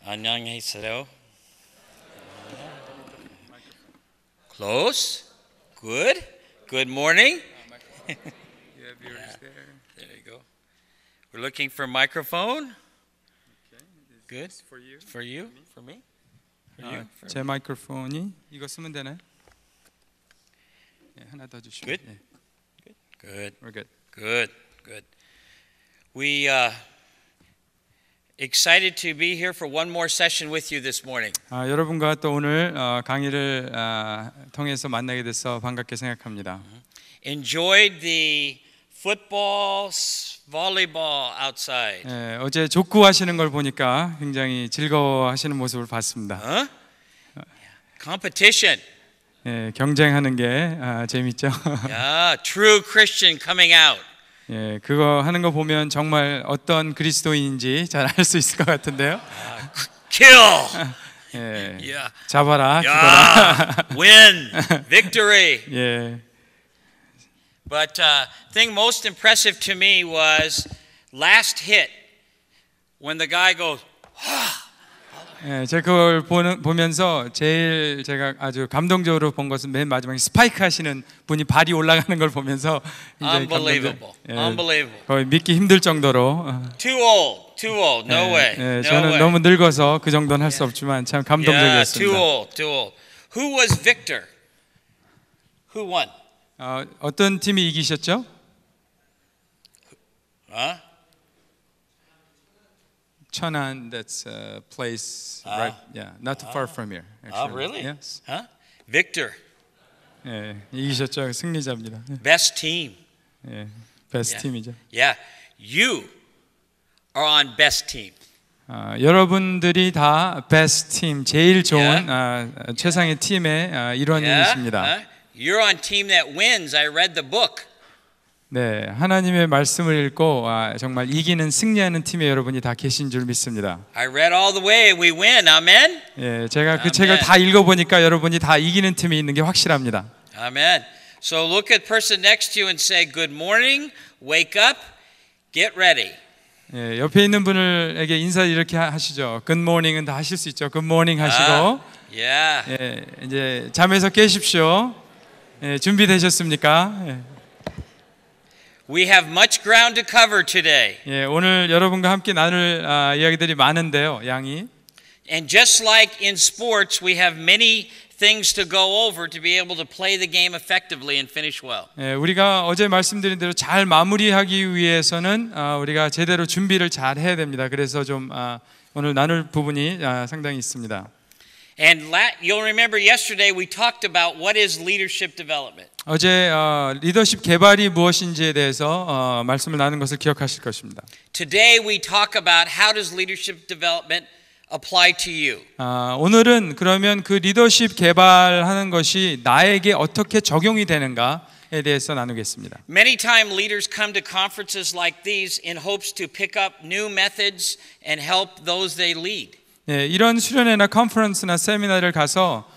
안녕하세요. Close. Good. Good morning. You have yours there. There you go. We're looking for a microphone. Okay. Good. This for you. For you? For me? For you? For 제 마이크로폰이 이거 쓰면 되나요? 네, 하나 더 주시면. Good. 네. Good. We're good. Good. Good. We excited to be here for one more session with you this morning. 여러분과 또 오늘 강의를 통해서 만나게 돼서 반갑게 생각합니다. Enjoyed the football, volleyball outside. 네, 어제 족구 하시는 걸 보니까 굉장히 즐거워하시는 모습을 봤습니다. Huh? Competition. 네, 경쟁하는 게 재밌죠. Yeah, true Christian coming out. 예, 그거 하는 거 보면 정말 어떤 그리스도인인지 잘 알 수 있을 것 같은데요. Kill. 예, Yeah. 잡아라, Yeah. Win. Victory. 예. But thing most impressive to me was last hit when the guy goes. 예, 제가 그걸 보면서 제일 제가 아주 감동적으로 본 것은 맨 마지막에 스파이크 하시는 분이 발이 올라가는 걸 보면서 굉장히 Unbelievable. Unbelievable. 거의 믿기 힘들 정도로. Too old. No way. 예, No 저는 way. 너무 늙어서 그 정도는 할 수 없지만 참 Yeah, 감동적이었습니다. too old. Who was victor? Who won? 어떤 팀이 이기셨죠? Huh? 천안, that's a place right, yeah, not too far from here. Actually. Really? Yes. Huh? Victor. 예, 이기셨죠. 승리자입니다. Best team. 예, 베스트 Yeah. 팀이죠. Yeah. You are on best team. 여러분들이 다 베스트 팀, 제일 좋은 Yeah. 최상의 팀의 일원이십니다. Huh? You're on team that wins. I read the book. 네, 하나님의 말씀을 읽고 정말 이기는 승리하는 팀에 여러분이 다 계신 줄 믿습니다. I read all the way. We win. Amen. 예, 제가 그 아멘. 책을 다 읽어보니까 여러분이 다 이기는 팀에 있는 게 확실합니다. Amen. So look at the person next to you and say, "Good morning. Wake up. Get ready." 예, 옆에 있는 분에게 인사 이렇게 하시죠. Good morning은 다 하실 수 있죠. Good morning 하시고, Yeah. 예, 이제 잠에서 깨십시오. 예, 준비되셨습니까? 예. We have much ground to cover today. 예, 오늘 여러분과 함께 나눌 이야기들이 많은데요, 양이. And just like in sports, we have many things to go over to be able to play the game effectively and finish well. 예, 우리가 어제 말씀드린 대로 잘 마무리하기 위해서는 우리가 제대로 준비를 잘 해야 됩니다. 그래서 좀 오늘 나눌 부분이 상당히 있습니다. And you'll remember yesterday we talked about what is leadership development. 어제 리더십 개발이 무엇인지에 대해서 말씀을 나눈 것을 기억하실 것입니다. Today we talk about how does leadership development apply to you. 오늘은 그러면 그 리더십 개발하는 것이 나에게 어떻게 적용이 되는가에 대해서 나누겠습니다. Many times leaders come to conferences like these in hopes to pick up new methods and help those they lead. 예, 이런 수련회나 컨퍼런스나 세미나를 가서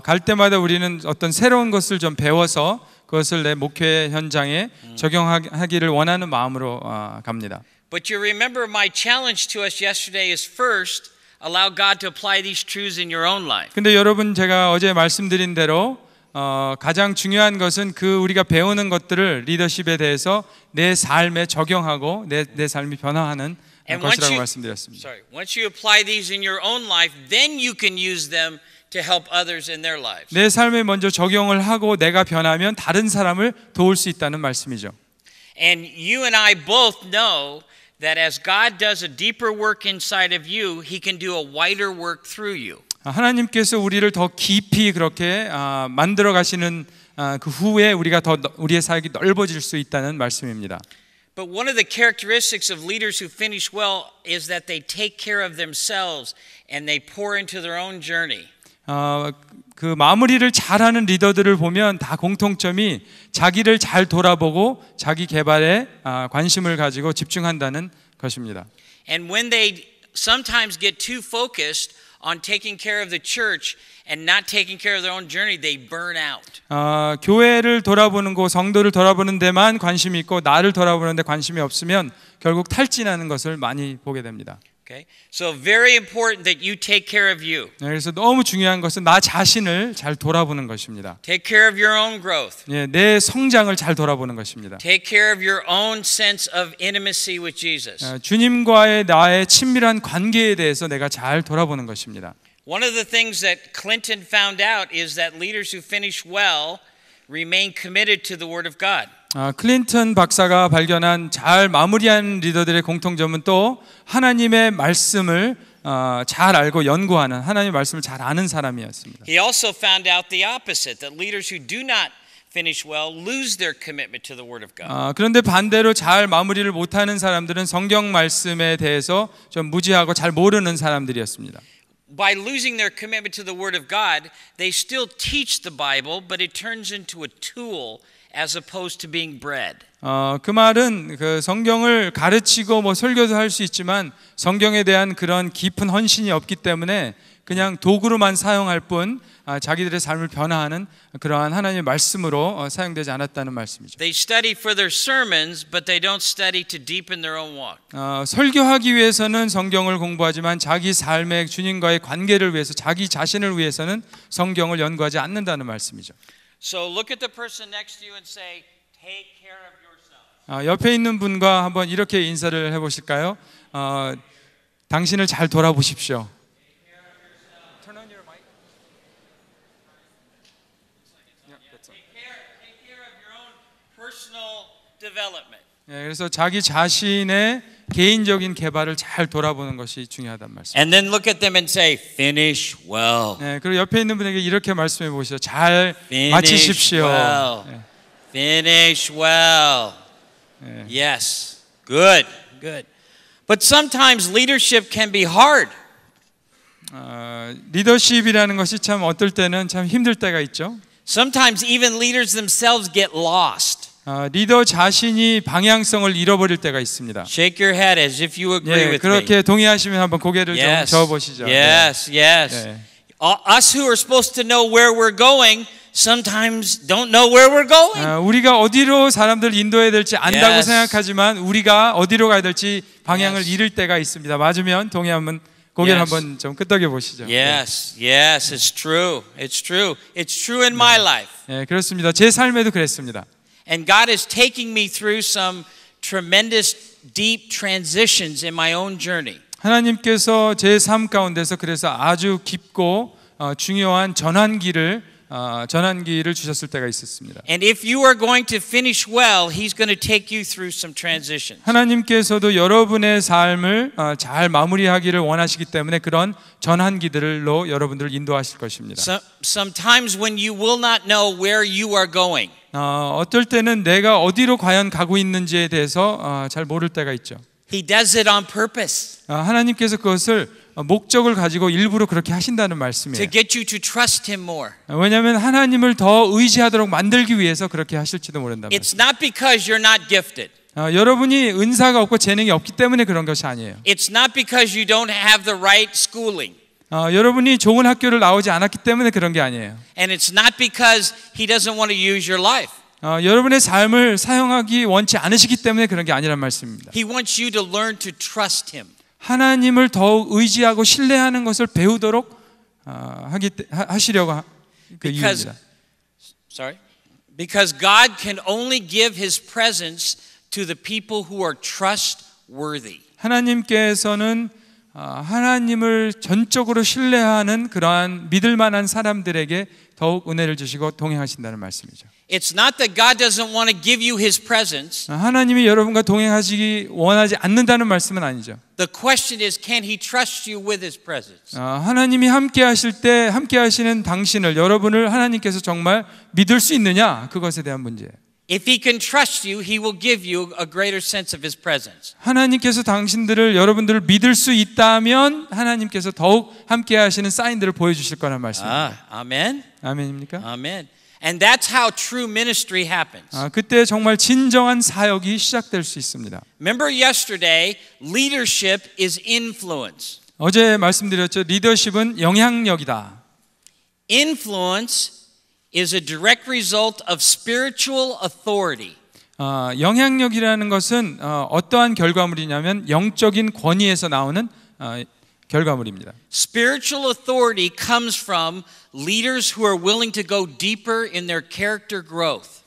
갈 때마다 우리는 어떤 새로운 것을 좀 배워서 그것을 내 목회 현장에 적용하기를 원하는 마음으로 갑니다. But you remember my challenge to us yesterday is first allow God to apply these truths in your own life. 근데 여러분 제가 어제 말씀드린 대로 가장 중요한 것은 그 우리가 배우는 것들을 리더십에 대해서 내 삶에 적용하고 내 삶이 변화하는 것이라고 말씀드렸습니다. Once you apply these in your own life, then you can use them to help others in their lives. 내 삶에 먼저 적용을 하고 내가 변하면 다른 사람을 도울 수 있다는 말씀이죠. And you and I both know that as God does a deeper work inside of you, He can do a wider work through you. 하나님께서 우리를 더 깊이 그렇게 만들어 가시는 그 후에 우리가 더 우리의 사역이 넓어질 수 있다는 말씀입니다. But one of the characteristics of leaders who finish well is that they take care of themselves and they pour into their own journey. 그 마무리를 잘하는 리더들을 보면 다 공통점이 자기를 잘 돌아보고 자기 개발에 관심을 가지고 집중한다는 것입니다. And when they sometimes get too focused on taking care of the church and not taking care of their own journey, they burn out. 교회를 돌아보는 거, 성도를 돌아보는 데만 관심이 있고 나를 돌아보는 데 관심이 없으면 결국 탈진하는 것을 많이 보게 됩니다. Okay? So very important that you take care of you. 그래서 너무 중요한 것은 나 자신을 잘 돌아보는 것입니다. Take care of your own growth. 내 성장을 잘 돌아보는 것입니다. Take care of your own sense of intimacy with Jesus. 주님과의 나의 친밀한 관계에 대해서 내가 잘 돌아보는 것입니다. One of the things that Clinton found out is that leaders who finish well remain committed to the Word of God. 클린턴 박사가 발견한 잘 마무리한 리더들의 공통점은 또 하나님의 말씀을 잘 알고 연구하는, 하나님의 말씀을 잘 아는 사람이었습니다. He also found out the opposite, that leaders who do not finish well lose their commitment to the Word of God. 그런데 반대로 잘 마무리를 못하는 사람들은 성경 말씀에 대해서 좀 무지하고 잘 모르는 사람들이었습니다. By losing their commitment to the Word of God, they still teach the Bible, but it turns into a tool as opposed to being bread. 그 말은 그 성경을 가르치고 뭐 설교도 할 수 있지만 성경에 대한 그런 깊은 헌신이 없기 때문에 그냥 도구로만 사용할 뿐 자기들의 삶을 변화하는 그러한 하나님의 말씀으로 사용되지 않았다는 말씀이죠. They study for their sermons, but they don't study to deepen their own walk. 설교하기 위해서는 성경을 공부하지만 자기 삶의 주님과의 관계를 위해서, 자기 자신을 위해서는 성경을 연구하지 않는다는 말씀이죠. So look at the person next to you and say, take care of yourself. 옆에 있는 분과 한번 이렇게 인사를 해보실까요? 당신을 잘 돌아보십시오. Turn on your mic. Take care of your own personal development. 그래서 자기 자신의 개인적인 개발을 잘 돌아보는 것이 중요하단 말씀. And then look at them and say, finish well. 그리고 옆에 있는 분에게 이렇게 말씀해 보시죠. 잘 Finish 마치십시오. well. Finish well. Yes. Good. Good. But sometimes leadership can be hard. 리더십이라는 것이 참 어떨 때는 참 힘들 때가 있죠. Sometimes even leaders themselves get lost. 리더 자신이 방향성을 잃어버릴 때가 있습니다. Shake your head as if you agree with 그렇게 me. 동의하시면 한번 고개를 좀 저어보시죠. Yes, yes. Us who are supposed to know where we're going sometimes don't know where we're going. 우리가 어디로 사람들 인도해야 될지 안다고 Yes. 생각하지만 우리가 어디로 가야 될지 방향을 Yes. 잃을 때가 있습니다. 맞으면 동의하면 고개를 Yes. 한번 좀 끄덕여 보시죠. Yes, yes, it's true. It's true. It's true in my life. 그렇습니다. 제 삶에도 그랬습니다. And God is taking me through some tremendous deep transitions in my own journey. 하나님께서 제 삶 가운데서 그래서 아주 깊고 중요한 전환기를 주셨을 때가 있었습니다. And if you are going to finish well, He's going to take you through some transitions. 하나님께서도 여러분의 삶을 잘 마무리하기를 원하시기 때문에 그런 전환기들로 여러분들을 인도하실 것입니다. Sometimes when you will not know where you are going. 어떨 때는 내가 어디로 과연 가고 있는지에 대해서 잘 모를 때가 있죠. He does it on purpose. 하나님께서 그것을 목적을 가지고 일부러 그렇게 하신다는 말씀이에요. To get you to trust Him more. 왜냐하면 하나님을 더 의지하도록 만들기 위해서 그렇게 하실지도 모른다. It's not because you're not gifted. 여러분이 은사가 없고 재능이 없기 때문에 그런 것이 아니에요. It's not because you don't have the right schooling. 여러분이 좋은 학교를 나오지 않았기 때문에 그런 게 아니에요. And it's not because He doesn't want to use your life. 여러분의 삶을 사용하기 원치 않으시기 때문에 그런 게 아니란 말씀입니다. He wants you to learn to trust Him. 하나님을 더욱 의지하고 신뢰하는 것을 배우도록 하시려고 그 이유입니다. Because God can only give His presence to the people who are trustworthy. 하나님께서는 하나님을 전적으로 신뢰하는 그러한 믿을 만한 사람들에게 더욱 은혜를 주시고 동행하신다는 말씀이죠. It's not that God doesn't want to give you His presence. 하나님이 여러분과 동행하시기 원하지 않는다는 말씀은 아니죠. The question is, can He trust you with His presence? 하나님이 함께 하실 때 함께 하시는 당신을, 여러분을 하나님께서 정말 믿을 수 있느냐, 그것에 대한 문제예요. If He can trust you, He will give you a greater sense of His presence. 하나님께서 당신들을, 여러분들을 믿을 수 있다면 하나님께서 더욱 함께 하시는 사인들을 보여주실 거란 말씀입니다. Amen. 아멘입니까? Amen. And that's how true ministry happens. 그때 정말 진정한 사역이 시작될 수 있습니다. Remember yesterday, leadership is influence. 어제 말씀드렸죠. 리더십은 영향력이다. Influence is a direct result of spiritual authority. 영향력이라는 것은 어떠한 결과물이냐면 영적인 권위에서 나오는 결과물입니다. Spiritual authority comes from leaders who are willing to go deeper in their character growth.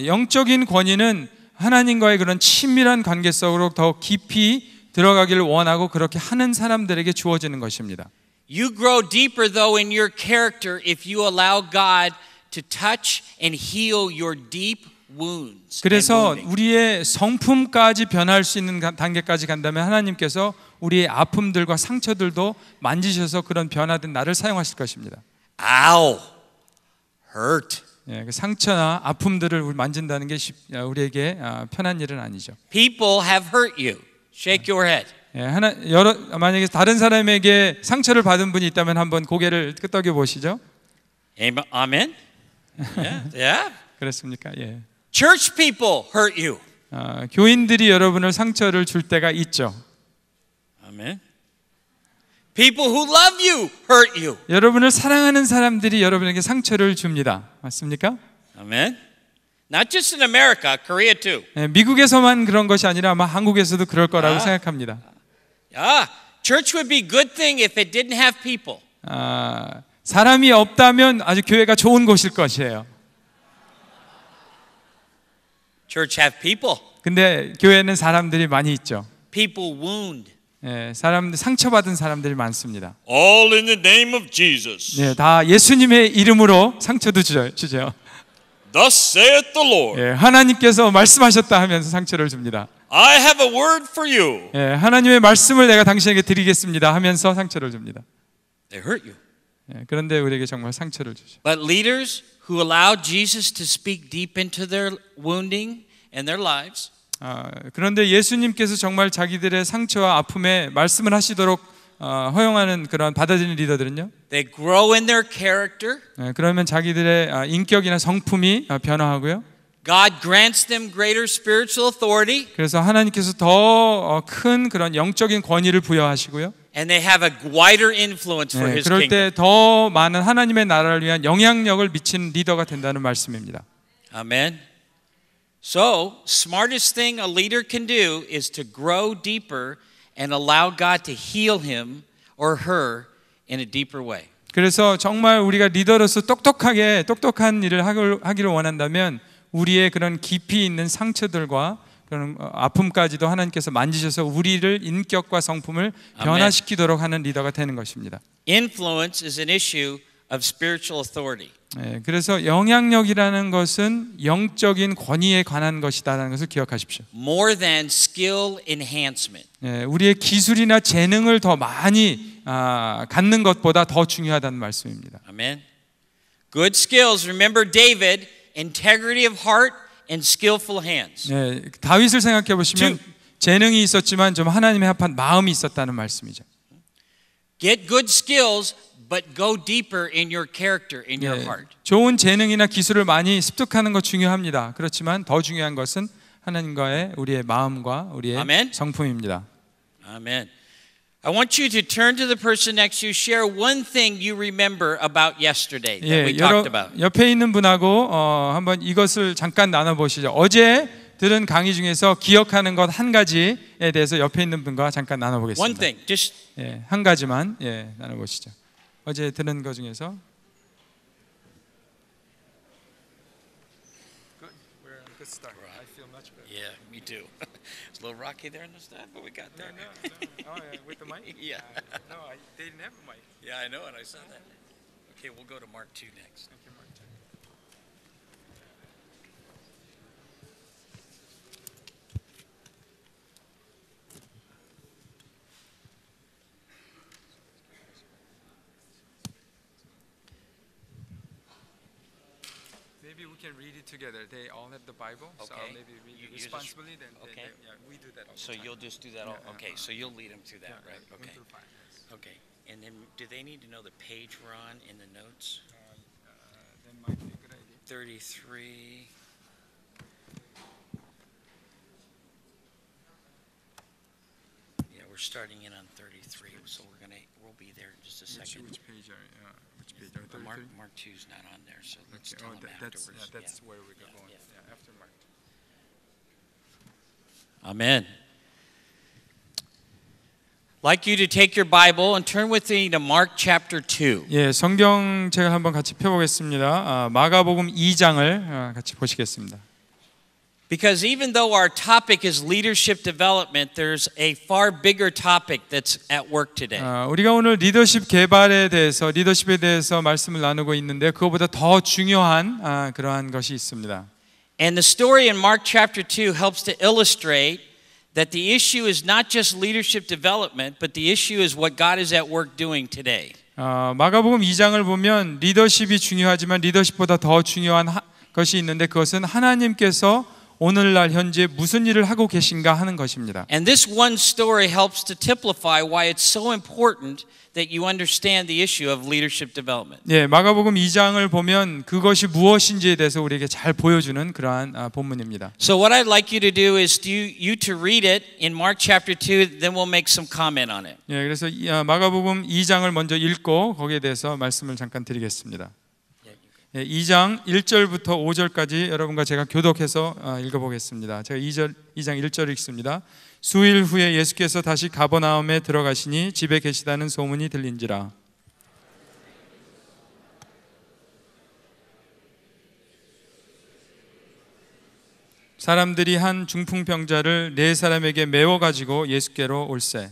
영적인 권위는 하나님과의 그런 친밀한 관계 속으로 더 깊이 들어가기를 원하고 그렇게 하는 사람들에게 주어지는 것입니다. You grow deeper though in your character if you allow God to touch and heal your deep wounds. 그래서 우리의 성품까지 변할 수 있는 단계까지 간다면 하나님께서 우리의 아픔들과 상처들도 만지셔서 그런 변화된 나를 사용하실 것입니다. Ow, hurt. 예, 그 상처나 아픔들을 만진다는 게 우리에게 편한 일은 아니죠. People have hurt you. Shake your head. 예, 만약에 다른 사람에게 상처를 받은 분이 있다면 한번 고개를 끄덕여 보시죠. Amen. Yeah. Yeah. 그렇습니까? 예. Church people hurt you. 교인들이 여러분을 상처를 줄 때가 있죠. Amen. People who love you hurt you. 여러분을 사랑하는 사람들이 여러분에게 상처를 줍니다. 맞습니까? Amen. Not just in America, Korea too. 예, 미국에서만 그런 것이 아니라 아마 한국에서도 그럴 거라고 생각합니다. Church would be a good thing if it didn't have people. 사람이 없다면 아주 교회가 좋은 곳일 것이에요. Church have people. 근데 교회는 사람들이 많이 있죠. People wound. 예, 상처받은 사람들이 많습니다. All in the name of Jesus. 예, 다 예수님의 이름으로 상처도 주죠. Thus saith the Lord. 예, 하나님께서 말씀하셨다 하면서 상처를 줍니다. I have a word for you. 예, 하나님의 말씀을 내가 당신에게 드리겠습니다 하면서 상처를 줍니다. They hurt you. 예, 그런데 우리에게 정말 상처를 주죠. But leaders who allow Jesus to speak deep into their wounding and their lives. 그런데 예수님께서 정말 자기들의 상처와 아픔에 말씀을 하시도록 허용하는 그런 받아들이는 리더들은요. They grow in their character. 그러면 자기들의 인격이나 성품이 변화하고요. God grants them greater spiritual authority. 그래서 하나님께서 더 큰 그런 영적인 권위를 부여하시고요. And they have a wider influence for His 그럴 kingdom. 때 더 많은 하나님의 나라를 위한 영향력을 미치는 리더가 된다는 말씀입니다. Amen. So, smartest thing a leader can do is to grow deeper and allow God to heal him or her in a deeper way. 그래서 정말 우리가 리더로서 똑똑한 일을 하기를 원한다면 우리의 그런 깊이 있는 상처들과 그런 아픔까지도 하나님께서 만지셔서 우리를 인격과 성품을 변화시키도록 하는 리더가 되는 것입니다. Influence is an issue of spiritual authority. 그래서 영향력이라는 것은 영적인 권위에 관한 것이다라는 것을 기억하십시오. More than skill enhancement. 우리의 기술이나 재능을 더 많이 갖는 것보다 더 중요하다는 말씀입니다. Amen. Good skills. Remember David, integrity of heart and skillful hands. 다윗을 생각해 보시면 재능이 있었지만 좀 하나님에 합한 마음이 있었다는 말씀이죠. Get good skills. But go deeper in your character, in your heart. 좋은 재능이나 기술을 많이 습득하는 것 중요합니다. 그렇지만 더 중요한 것은 하나님과의 우리의 마음과 우리의 Amen. 성품입니다. Amen. I want you to turn to the person next to you. Share one thing you remember about yesterday that we talked about. 옆에 있는 분하고 한번 이것을 잠깐 나눠보시죠. 어제 들은 강의 중에서 기억하는 것 한 가지에 대해서 옆에 있는 분과 잠깐 나눠보겠습니다. One thing, just 한 가지만 나눠보시죠. 어제 들은 것 중에서 good start. I feel much better. Yeah, me too. It's a little rocky there in the stuff, but we got there. No. With the mic? Yeah. No, they didn't have a mic. Yeah, I know it. I saw that. Okay, we'll go to Mark 2 next. Okay, Mark 2. Maybe we can read it together. They all have the Bible, so Okay. maybe read You it just- responsibly. Then okay. we do that all the So time. you'll just do that all. Yeah, Okay, so you'll lead them through that, right? One Okay. through five, yes. Okay. And then do they need to know the page we're on in the notes? That might be a good idea. 33. Yeah, we're we're starting in on 33, so we'll be there in just a second. Which page Mark 2's not on there, so let's tell them afterwards. That's where we're going. Yeah, after Mark. Amen. I'd like you to take your Bible and turn with me to Mark chapter 2. 예, 성경 제가 한번 같이 펴보겠습니다. 마가복음 2장을 같이 보시겠습니다. Because even though our topic is leadership development, there's a far bigger topic that's at work today. 우리가 오늘 리더십에 대해서 말씀을 나누고 있는데 그거보다 더 중요한 그러한 것이 있습니다. And the story in Mark chapter 2 helps to illustrate that the issue is not just leadership development, but the issue is what God is at work doing today. 마가복음 2장을 보면 리더십이 중요하지만 리더십보다 더 중요한 것이 있는데 그것은 하나님께서 오늘날 현재 무슨 일을 하고 계신가 하는 것입니다. And this one story helps to typify why it's so important that you understand the issue of leadership development. 예, 마가복음 2장을 보면 그것이 무엇인지에 대해서 우리에게 잘 보여주는 그러한 본문입니다. So what I'd like you to do is you to read it in Mark chapter 2, then we'll make some comment on it. 예, 그래서 마가복음 2장을 먼저 읽고 거기에 대해서 말씀을 잠깐 드리겠습니다. 예, 2장 1절부터 5절까지 여러분과 제가 교독해서 읽어보겠습니다. 제가 2장 1절 읽습니다. 수일 후에 예수께서 다시 가버나움에 들어가시니 집에 계시다는 소문이 들린지라. 사람들이 한 중풍병자를 4사람에게 메워가지고 예수께로 올세.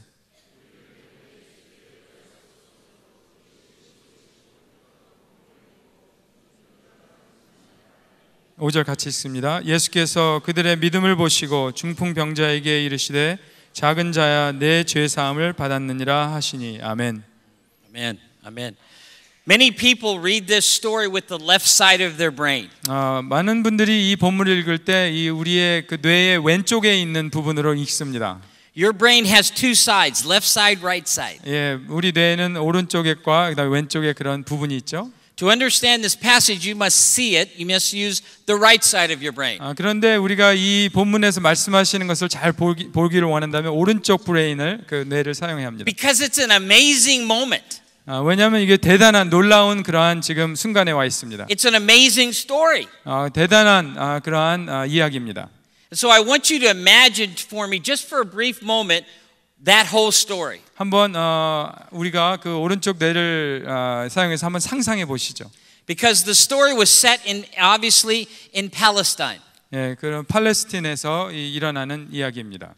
5절 같이 읽습니다. 예수께서 그들의 믿음을 보시고 중풍병자에게 이르시되 작은 자야 내 죄 사함을 받았느니라 하시니 아멘. Amen. Amen. Many people read this story with the left side of their brain. 많은 분들이 이 본문을 읽을 때 이 우리의 그 뇌의 왼쪽에 있는 부분으로 읽습니다. Your brain has two sides, left side, right side. 예, 우리 뇌에는 오른쪽과 그다음에 왼쪽에 그런 부분이 있죠. To understand this passage, you must see it. You must use the right side of your brain. 그런데 우리가 이 본문에서 말씀하시는 것을 잘 보기를 원한다면 오른쪽 브레인을 그 뇌를 사용해야 합니다. Because it's an amazing moment. 왜냐하면 이게 대단한 놀라운 그러한 지금 순간에 와 있습니다. It's an amazing story. 대단한 그러한 이야기입니다. So I want you to imagine for me, just for a brief moment, that whole story. 한번 우리가 그 오른쪽 뇌를 사용해서 한번 상상해 보시죠. Because the story was set obviously in Palestine. 예, 그런 팔레스틴에서 일어나는 이야기입니다.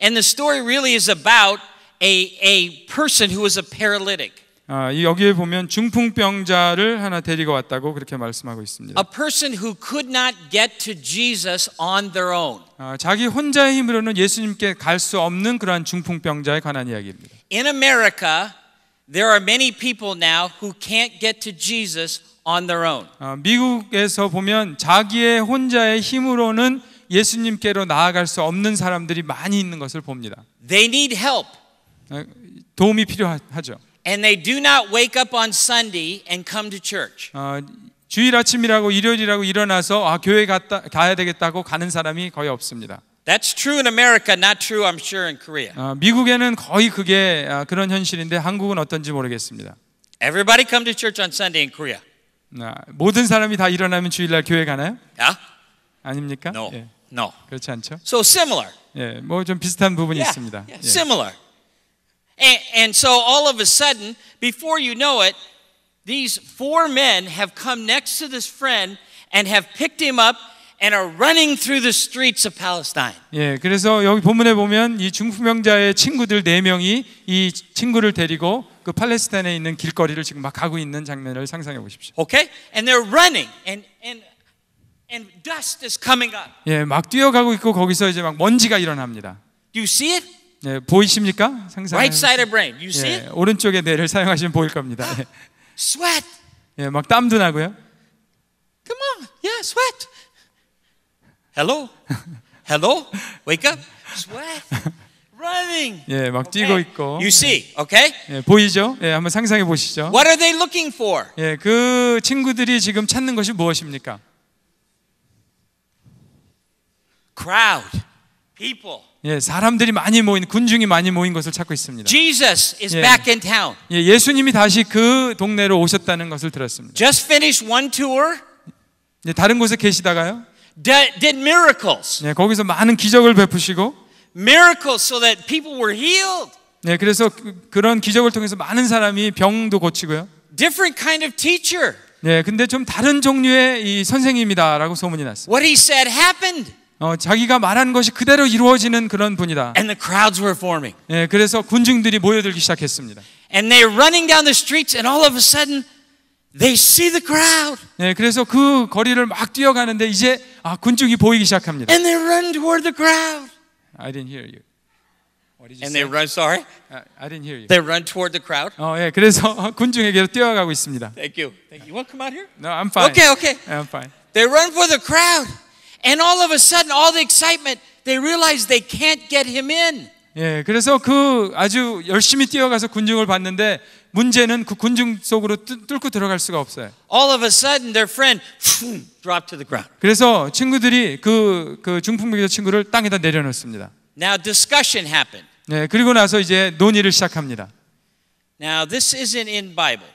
And the story really is about a person who was a paralytic. 여기에 보면 중풍병자를 하나 데리고 왔다고 그렇게 말씀하고 있습니다. A person who could not get to Jesus on their own. 자기 혼자의 힘으로는 예수님께 갈 수 없는 그러한 중풍병자에 관한 이야기입니다. In America, there are many people now who can't get to Jesus on their own. 미국에서 보면 자기의 혼자의 힘으로는 예수님께로 나아갈 수 없는 사람들이 많이 있는 것을 봅니다. They need help. 도움이 필요하죠. And they do not wake up on Sunday and come to church. 주일 아침이라고 일요일이라고 일어나서 교회 가야 되겠다고 가는 사람이 거의 없습니다. That's true in America, not true, I'm sure, in Korea. 미국에는 거의 그게 그런 현실인데 한국은 어떤지 모르겠습니다. Everybody come to church on Sunday in Korea. 모든 사람이 다 일어나면 주일날 교회 가나요? Yeah? 아닙니까? No. 예. No. 그렇지 않죠? So similar. 예, 뭐 좀 비슷한 부분이 있습니다. Yeah, similar. And so all of a sudden, before you know it, these 4 men have come next to this friend and have picked him up and are running through the streets of Palestine. 예, 그래서 여기 본문에 보면 이 중풍병자의 친구들 4명이 이 친구를 데리고 그 팔레스타인에 있는 길거리를 지금 막 가고 있는 장면을 상상해 보십시오. Okay? And they're running and dust is coming up. 예, 막 뛰어가고 있고 거기서 이제 막 먼지가 일어납니다. Do you see it? 예, 보이십니까? 상상. Right side of brain. You see it? 오른쪽에 뇌를 사용하시면 보일 겁니다. 예. Sweat. 예, 막 땀도 나고요. Come on. Yeah, sweat. Hello? Hello? Wake up. Sweat. Running. 예, 막 뛰고 있고. You see, okay? 예, 보이죠? 예, 한번 상상해 보시죠. What are they looking for? 예, 그 친구들이 지금 찾는 것이 무엇입니까? Crowd. People. 예, 사람들이 많이 모인 군중이 많이 모인 것을 찾고 있습니다. Jesus is Yeah. back in town. 예, 예수님이 다시 그 동네로 오셨다는 것을 들었습니다. Just finished one tour. 예, 다른 곳에 계시다가요. Did miracles. 예, 거기서 많은 기적을 베푸시고 Miracles so that people were healed. 예, 그래서 그런 기적을 통해서 많은 사람이 병도 고치고요. Different kind of teacher. 예, 근데 좀 다른 종류의 이 선생님이다라고 소문이 났습니다. What he said happened. 자기가 말한 것이 그대로 이루어지는 그런 분이다. And the crowds were forming. 예, 그래서 군중들이 모여들기 시작했습니다. And they're running down the streets and all of a sudden they see the crowd. 예, 그래서 그 거리를 막 뛰어가는데 이제 군중이 보이기 시작합니다. And they run toward the crowd. I didn't hear you. What did you And say? they run, sorry. I didn't hear you. They run toward the crowd. 예, 그래서 군중에게로 뛰어가고 있습니다. Thank you. Thank you. You want to come out here? No, I'm fine. Okay. I'm fine. They run for the crowd. And all of a sudden, all the excitement, they realize they can't get him in. 예, 그래서 그 아주 열심히 뛰어가서 군중을 봤는데 문제는 그 군중 속으로 뚫고 들어갈 수가 없어요. All of a sudden, their friend dropped to the ground. 그래서 친구들이 그 중풍병자 친구를 땅에다 내려놓습니다. Now discussion happened. 네, 그리고 나서 이제 논의를 시작합니다. Now this isn't in Bible.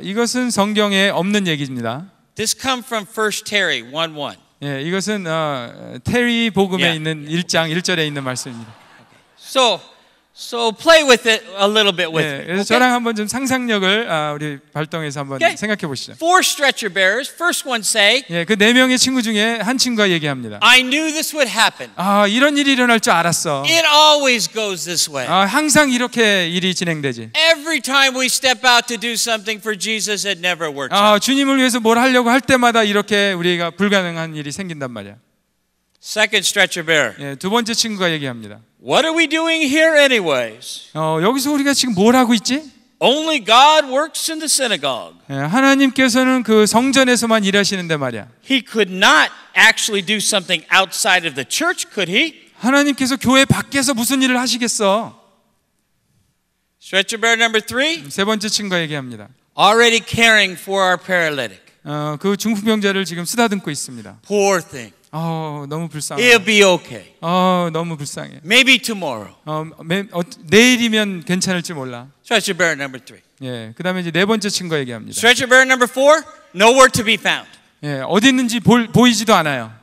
이것은 성경에 없는 얘기입니다. This comes from 1 Terry 1:1. 예, 이것은 테리 복음에 Yeah. 있는 1장 1절에 있는 말씀입니다. So play with it a little bit with 예, me. 그래서 Okay? 저랑 한번 좀 상상력을 우리 발동해서 한번 Okay. 생각해 보시죠. 4 stretcher bearers. First one say, 예, 그 네 명의 친구 중에 한 친구가 얘기합니다. I knew this would happen. 이런 일이 일어날 줄 알았어. It always goes this way. 항상 이렇게 일이 진행되지. Every time we step out to do something for Jesus, it never works out. 주님을 위해서 뭘 하려고 할 때마다 이렇게 우리가 불가능한 일이 생긴단 말이야. Second stretcher bearer. 예, 두 번째 친구가 얘기합니다. What are we doing here anyways? 여기서 우리가 지금 뭘 하고 있지? Only God works in the synagogue. 예, 하나님께서는 그 성전에서만 일하시는데 말이야. He could not actually do something outside of the church, could he? 하나님께서 교회 밖에서 무슨 일을 하시겠어? Stretcher bearer number 3. 세 번째 친구가 얘기합니다. Already caring for our paralytic. 그 중풍병자를 지금 쓰다듬고 있습니다. Poor thing. 너무 불쌍해. He'll be okay. 너무 불쌍해. Maybe tomorrow. 내일이면 괜찮을지 몰라. Stretcher bearer number 3. 예, 그다음에 이제 네 번째 친구가 얘기합니다. Stretcher bearer number 4. Nowhere to be found. 예, 어디 있는지 보이지도 않아요.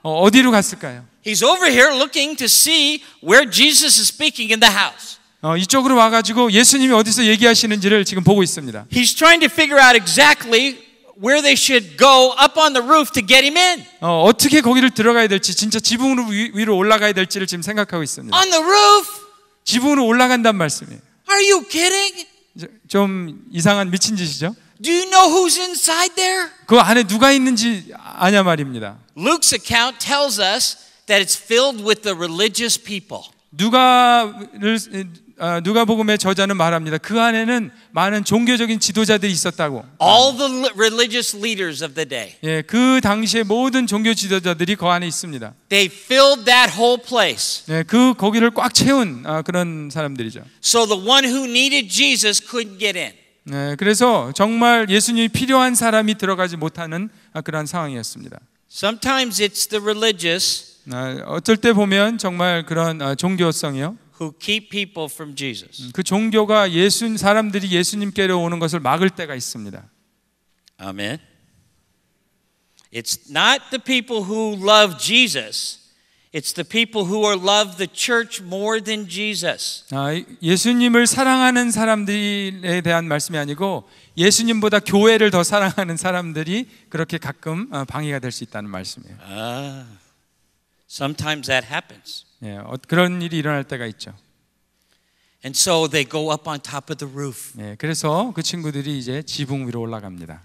어디로 갔을까요? He's over here looking to see where Jesus is speaking in the house. 이쪽으로 와가지고 예수님이 어디서 얘기하시는지를 지금 보고 있습니다. He's trying to figure out exactly where they should go up on the roof to get him in. 어떻게 거기를 들어가야 될지, 진짜 지붕으로 위로 올라가야 될지를 지금 생각하고 있습니다. On the roof? 지붕으로 올라간단 말씀이에요. Are you kidding? 좀 이상한 미친 짓이죠. Do you know who's inside there? 그 안에 누가 있는지 아냐 말입니다. Luke's account tells us that it's filled with the religious people. 누가복음의 저자는 말합니다. 그 안에는 많은 종교적인 지도자들이 있었다고. All the religious leaders of the day. 예, 그 당시에 모든 종교 지도자들이 그 안에 있습니다. They filled that whole place. 예, 거기를 꽉 채운 그런 사람들이죠. So the one who needed Jesus couldn't get in. 네, 그래서 정말 예수님이 필요한 사람이 들어가지 못하는 그런 상황이었습니다. Sometimes it's the religious 어쩔 때 보면 정말 그런 종교성이요. who keep people from Jesus. 그 종교가 사람들이 예수님께로 오는 것을 막을 때가 있습니다. Amen. It's not the people who love Jesus. It's the people who love the church more than Jesus. 예수님을 사랑하는 사람들에 대한 말씀이 아니고 예수님보다 교회를 더 사랑하는 사람들이 그렇게 가끔 방해가 될 수 있다는 말씀이에요. Sometimes that happens. 예, 그런 일이 일어날 때가 있죠. And so they go up on top of the roof. 예, 그래서 그 친구들이 이제 지붕 위로 올라갑니다.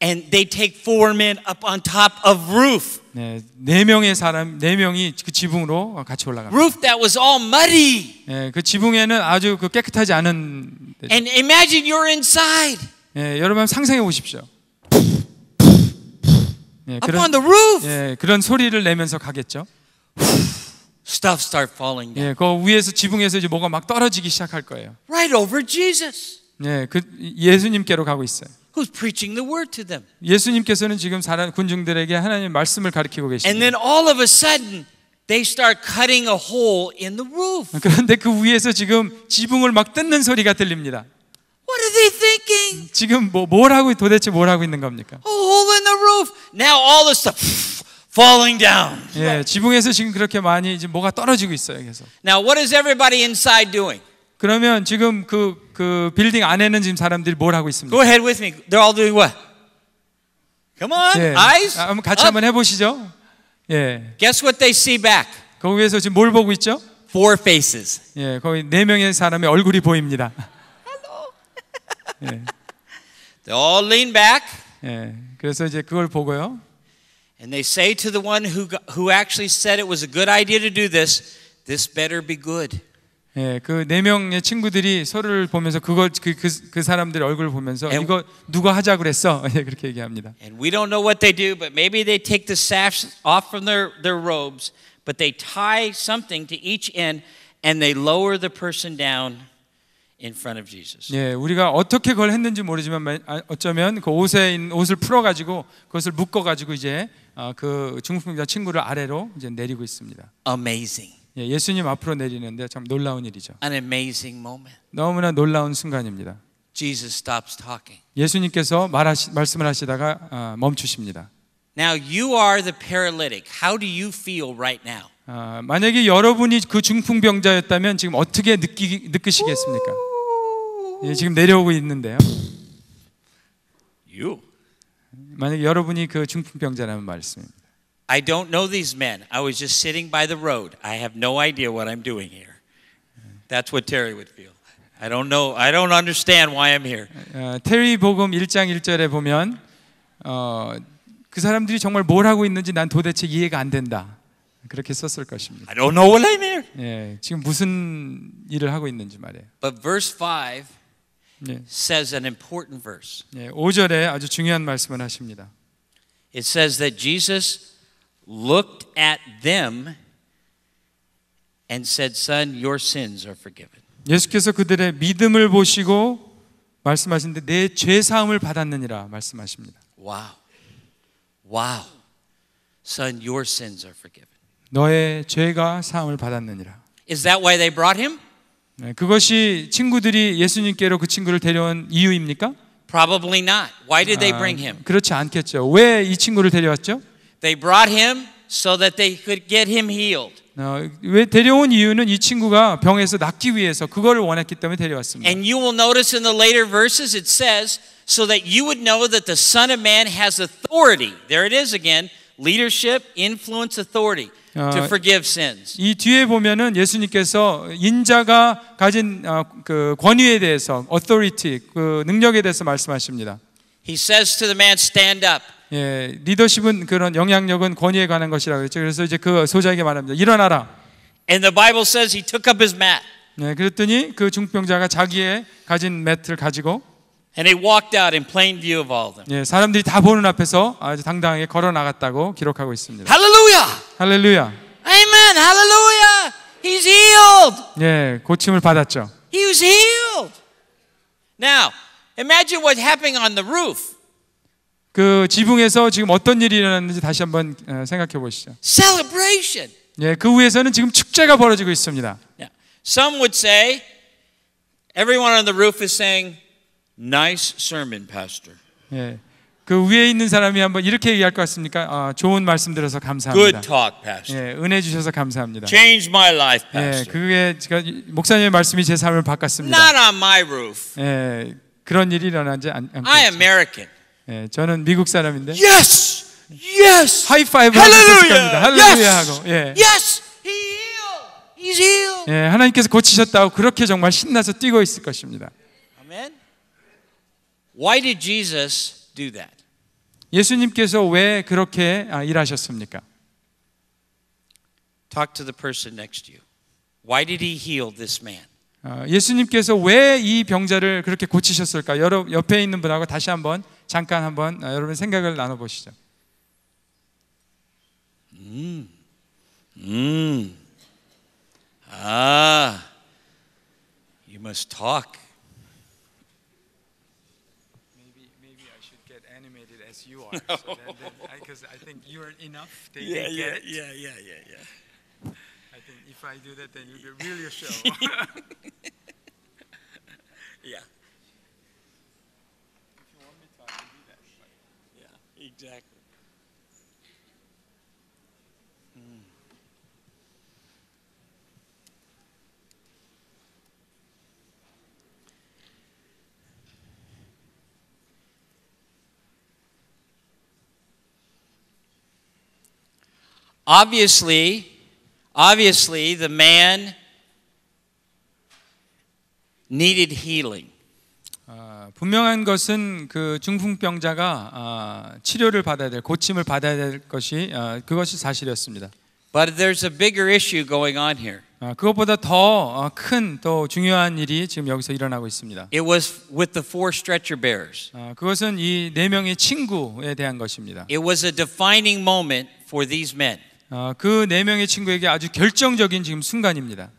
And they take 4 men up on top of roof. 네, 네 명이 그 지붕으로 같이 올라갑니다. Roof that was all muddy. 예, 그 지붕에는 아주 깨끗하지 않은 데죠. And imagine you're inside. 예, 여러분 상상해 보십시오. 예, Up on the roof. 예, 그런 소리를 내면서 가겠죠. Stuff start falling down. 예, 그 위에서 지붕에서 이제 뭐가 막 떨어지기 시작할 거예요. Right over Jesus. 예, 그 예수님께로 가고 있어요. Who's preaching the word to them. 예수님께서는 지금 군중들에게 하나님의 말씀을 가르치고 And 계십니다. then all of a sudden they start cutting a hole in the roof. 그런데 그 위에서 지금 지붕을 막 뜯는 소리가 들립니다. What are they thinking? 지금 뭘 하고 도대체 뭘 하고 있는 겁니까? A hole in the roof. Now all the stuff falling down. 예, 지붕에서 지금 그렇게 많이 이제 뭐가 떨어지고 있어요. 계속. Now what is everybody inside doing? 그러면 지금 그 빌딩 안에는 지금 사람들이 뭘 하고 있습니까? Go ahead with me. They're all doing what? Come on, 예, eyes. 한번 같이 up. 한번 해보시죠. 예, Guess what they see back? 거기 위에서 지금 뭘 보고 있죠? 4 faces. 예, 거기 4명의 사람의 얼굴이 보입니다. 예, They all lean back 예, 그래서 이제 그걸 보고요. and they say to the one who actually said it was a good idea to do this, this better be good. 예, 그 4명의 친구들이 서로를 보면서 그 사람들의 얼굴을 보면서 이거 누가 하자 그랬어? 예, 그렇게 얘기합니다. And we don't know what they do, but maybe they take the safes off from their robes, but they tie something to each end and they lower the person down in front of Jesus. 예, 우리가 어떻게 그걸 했는지 모르지만 어쩌면 그 옷을 풀어 가지고 그것을 묶어 가지고 이제 그 중풍자 친구를 아래로 이제 내리고 있습니다. Amazing. 예, 예수님 앞으로 내리는데 참 놀라운 일이죠. An amazing moment. 너무나 놀라운 순간입니다. Jesus stops talking. 예수님께서 말씀을 하시다가 멈추십니다. Now you are the paralytic. How do you feel right now? 만약에 여러분이 그 중풍병자였다면 지금 어떻게 느끼시겠습니까? 예, 지금 내려오고 있는데요. You. 만약에 여러분이 그 중풍병자라는 말씀입니다. I don't know these men. I was just sitting by the road. I have no idea what I'm doing here. That's what Terry would feel. I don't know. I don't understand why I'm here. 테리 복음 1장 1절에 보면 그 사람들이 정말 뭘 하고 있는지 난 도대체 이해가 안 된다. 그렇게 썼을 것입니다. I don't know what I'm here. 예, 지금 무슨 일을 하고 있는지 말이에요. But verse 5 예, says an important verse. 예, 5절에 아주 중요한 말씀을 하십니다. It says that Jesus looked at them and said, "Son, your sins are forgiven." 예수께서 그들의 믿음을 보시고 말씀하시는데 내 죄 사함을 받았느니라 말씀하십니다. Wow. Wow. Son, your sins are forgiven. 너의 죄가 사함을 받았느니라. Is that why they brought him? 네, 그것이 친구들이 예수님께로 그 친구를 데려온 이유입니까? Probably not. Why did they bring him? 그렇지 않겠죠. 왜 이 친구를 데려왔죠? They brought him so that they could get him healed. 왜 데려온 이유는 이 친구가 병에서 낫기 위해서 그거를 원했기 때문에 데려왔습니다. And you will notice in the later verses it says, so that you would know that the Son of Man has authority. There it is again. Leadership, influence, authority to forgive sins. 이 뒤에 보면은 예수님께서 인자가 가진 그 권위에 대해서, authority, 그 능력에 대해서 말씀하십니다. He says to the man, stand up. 예, 리더십은 그런 영향력은 권위에 관한 것이라고 그랬죠. 그래서 이제 그 소자에게 말합니다. 일어나라. And the Bible says he took up his mat. 네, 그랬더니 그 중풍병자가 자기의 가진 매트를 가지고 And he walked out in plain view of all of them. 예, 사람들이 다 보는 앞에서 아주 당당하게 걸어 나갔다고 기록하고 있습니다. Hallelujah! 할렐루야. Amen! Hallelujah! He's healed! 예, 고침을 받았죠. He was healed! Now, imagine what's happening on the roof. 그 지붕에서 지금 어떤 일이 일어났는지 다시 한번 생각해 보시죠. Celebration! 예, 그 위에서는 지금 축제가 벌어지고 있습니다. Now, some would say, everyone on the roof is saying, nice sermon, Pastor. 예, 그 위에 있는 사람이 한번 이렇게 얘기할 것 같습니까? 좋은 말씀 들어서 감사합니다. Good talk, Pastor. 예, 은혜 주셔서 감사합니다. Changed my life, 예, Pastor. 그게 제가 목사님의 말씀이 제 삶을 바꿨습니다. Not on my roof. 예, 그런 일이 일어나지 않고 I am American. 예, 저는 미국 사람인데 Yes! Yes! 하이파이브 하고 있을 겁니다. 할렐루야 하고. 예. Yes! He healed! He's healed! 예, 하나님께서 고치셨다고 그렇게 정말 신나서 뛰고 있을 것입니다. Amen? Why did Jesus do that? 예수님께서 왜 그렇게 일하셨습니까? Talk to the person next to you. Why did he heal this man? 예수님께서 왜 이 병자를 그렇게 고치셨을까? 옆에 있는 분하고 다시 한번 잠깐 한번 여러분 생각을 나눠 보시죠. You must talk. Maybe I should get animated as you are, because I think you are enough. Yeah. think if I do that, then you will really show. Yeah. If you want me to, I can do that. Yeah, exactly. Obviously, the man needed healing. 분명한 것은 그 중풍병자가 치료를 받아야 될, 고침을 받아야 될 것이 그것이 사실이었습니다. But there's a bigger issue going on here. 그것보다 더 큰 또 중요한 일이 지금 여기서 일어나고 있습니다. It was with the 4 stretcher bearers. 그것은 이 4명의 친구에 대한 것입니다. It was a defining moment for these men. 그 4명의 친구에게 아주 결정적인 지금 순간입니다.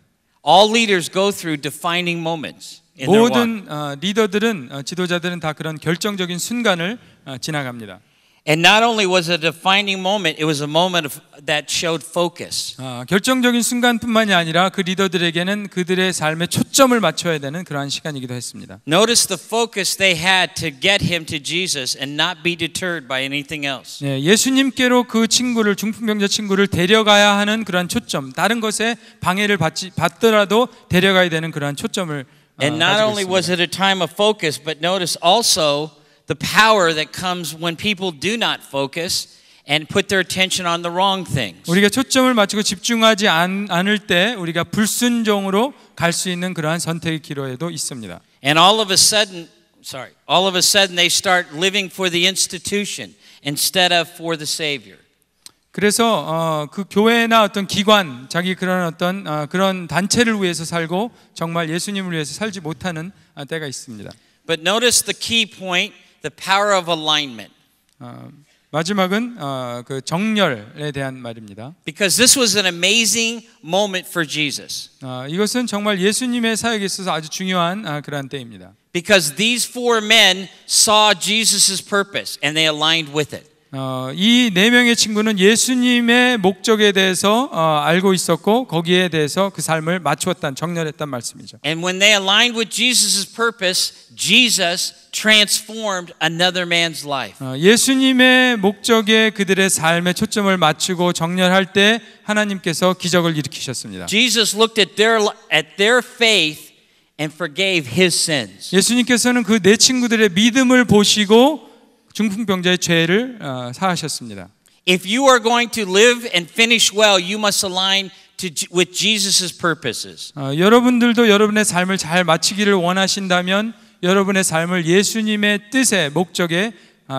All leaders go through defining moments in their walk. 모든 리더들은 지도자들은 다 그런 결정적인 순간을 지나갑니다. And not only was it a defining moment, it was a moment that showed focus. 결정적인 순간뿐만이 아니라 그 리더들에게는 그들의 삶에 초점을 맞춰야 되는 그러한 시간이기도 했습니다. Notice the focus they had to get him to Jesus and not be deterred by anything else. 네, 예수님께로 그 친구를 중풍병자 친구를 데려가야 하는 그러한 초점, 다른 것에 방해를 받더라도 데려가야 되는 그러한 초점을 And not 가지고 only was 있습니다. it a time of focus, but notice also the power that comes when people do not focus and put their attention on the wrong things. 우리가 초점을 맞추고 집중하지 않을 때 우리가 불순종으로 갈 수 있는 그러한 선택의 기로에도 있습니다. And all of a sudden they start living for the institution instead of for the Savior. 그래서 그 교회나 어떤 기관, 자기 그런 어떤 그런 단체를 위해서 살고 정말 예수님을 위해서 살지 못하는 때가 있습니다. But notice the key point, the power of alignment. 마지막은 그 정렬에 대한 말입니다. Because this was an amazing moment for Jesus. 이것은 정말 예수님의 사역에 있어서 아주 중요한 그러한 때입니다. Because these 4 men saw Jesus' purpose and they aligned with it. 이 4명의 친구는 예수님의 목적에 대해서 알고 있었고 거기에 대해서 그 삶을 맞추었단, 정렬했단 말씀이죠. And when they aligned with Jesus' purpose, Jesus transformed another man's life. 예수님의 목적에 그들의 삶에 초점을 맞추고 정렬할 때 하나님께서 기적을 일으키셨습니다. Jesus looked at their faith and forgave his sins. 예수님께서는 그 4 친구들의 믿음을 보시고 중풍병자의 죄를 사하셨습니다. If you are going to live and finish well, you must align with Jesus' purposes. 여러분들도 여러분의 삶을 잘 마치기를 원하신다면 여러분의 삶을 예수님의 뜻의 목적에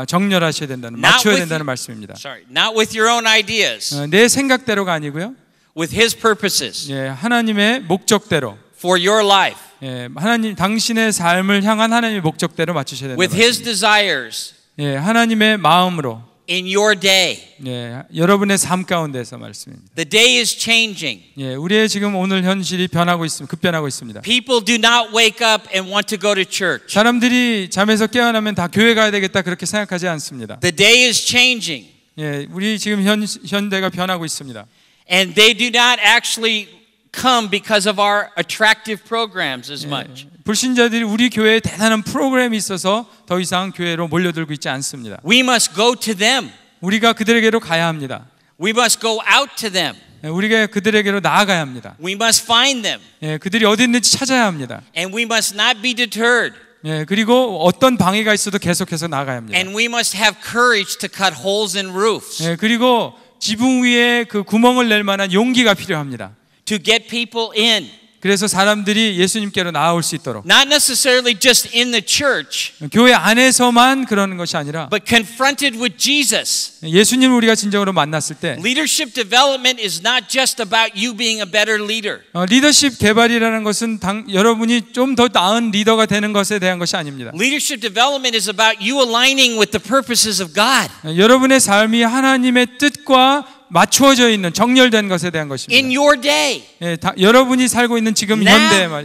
정렬하셔야 된다는, 맞춰야 된다는 말씀입니다. Not with your own ideas. 내 생각대로가 아니고요. With his purposes. 예, 하나님의 목적대로. For your life. 예, 하나님 당신의 삶을 향한 하나님의 목적대로 맞추셔야 된다는 With his desires. 예, 하나님의 마음으로. In your day. 예, 여러분의 삶 가운데서 말씀입니다. The day is changing. 예, 우리의 지금 오늘 현실이 변하고 있습니다. 급변하고 있습니다. People do not wake up and want to go to church. 사람들이 잠에서 깨어나면 다 교회 가야 되겠다 그렇게 생각하지 않습니다. The day is changing. 예, 우리 지금 현대가 변하고 있습니다. And they do not actually come because of our attractive programs as much. 불신자들이 우리 교회에 대단한 프로그램이 있어서 더 이상 교회로 몰려들고 있지 않습니다. We must go to them. 우리가 그들에게로 가야 합니다. We must go out to them. 우리가 그들에게로 나아가야 합니다. We must find them. 예, 그들이 어디 있는지 찾아야 합니다. And we must not be deterred. 예, 그리고 어떤 방해가 있어도 계속해서 나가야 합니다. And we must have courage to cut holes in roofs. 예, 그리고 지붕 위에 그 구멍을 낼 만한 용기가 필요합니다. To get people in. 그래서 사람들이 예수님께로 나아올 수 있도록. Not necessarily just in the church. 교회 안에서만 그러는 것이 아니라. But confronted with Jesus. 예수님을 우리가 진정으로 만났을 때. Leadership development is not just about you being a better leader. 리더십 개발이라는 것은 여러분이 좀 더 나은 리더가 되는 것에 대한 것이 아닙니다. Leadership development is about you aligning with the purposes of God. 여러분의 삶이 하나님의 뜻과 맞추어져 있는 정렬된 것에 대한 것입니다. In your day. 예, 여러분이 살고 있는 지금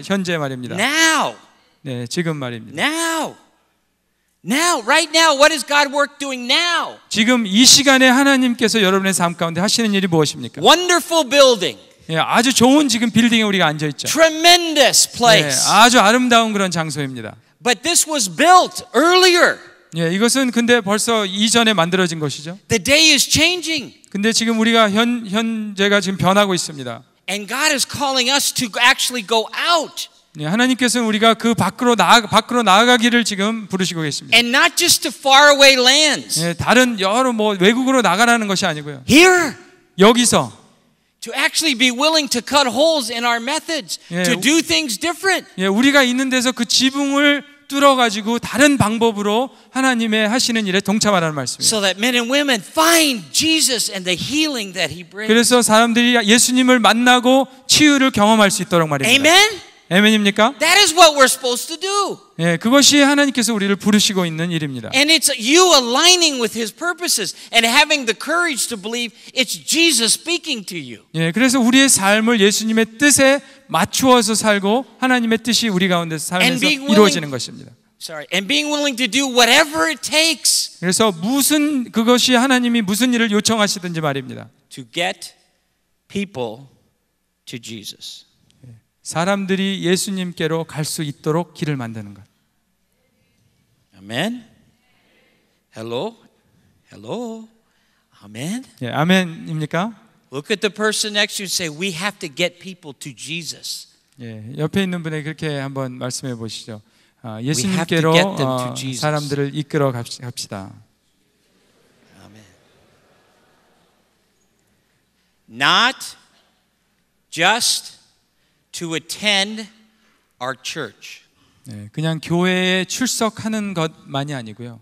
현재 말입니다. Now. 네, 지금 말입니다. Now, right now, what is God work doing now? 지금 이 시간에 하나님께서 여러분의 삶 가운데 하시는 일이 무엇입니까? Wonderful building. 예, 아주 좋은 지금 빌딩에 우리가 앉아 있죠. Tremendous 예, place. 아주 아름다운 그런 장소입니다. But this was built earlier. 예, 이것은 근데 벌써 이전에 만들어진 것이죠. The day is changing. 근데 지금 우리가 현재가 지금 변하고 있습니다. And God is calling us to actually go out. 예, 하나님께서는 우리가 그 밖으로 나아가기를 지금 부르시고 계십니다. And not just to faraway lands. 예, 다른 여러 뭐 외국으로 나가라는 것이 아니고요. Here. 여기서 To actually be willing to cut holes in our methods, 예, to do things different. 예, 우리가 있는 데서 그 지붕을 뚫어가지고 다른 방법으로 하나님의 하시는 일에 동참하라는 말씀이에요. So that men and women find Jesus and the healing that He brings. 그래서 사람들이 예수님을 만나고 치유를 경험할 수 있도록 말입니다. Amen? 아멘입니까? That is what we're supposed to do. 예, 그것이 하나님께서 우리를 부르시고 있는 일입니다. And it's you aligning with His purposes and having the courage to believe it's Jesus speaking to you. 예, 그래서 우리의 삶을 예수님의 뜻에 맞추어서 살고 하나님의 뜻이 우리 가운데서 살면서 이루어지는 것입니다. And being willing to do whatever it takes. 그래서 그것이 하나님이 무슨 일을 요청하시든지 말입니다. To get people to Jesus. 사람들이 예수님께로 갈 수 있도록 길을 만드는 것. 아멘. Hello. Hello. 아멘. 예, 아멘입니까? Look at the person next to you and say, we have to get people to Jesus. 예, 옆에 있는 분에게 그렇게 한번 말씀해 보시죠. We have to 예수님께로 get them to Jesus. 사람들을 이끌어 갑시다. 아멘. Not just to attend our church. 예, 그냥 교회에 출석하는 것만이 아니고요.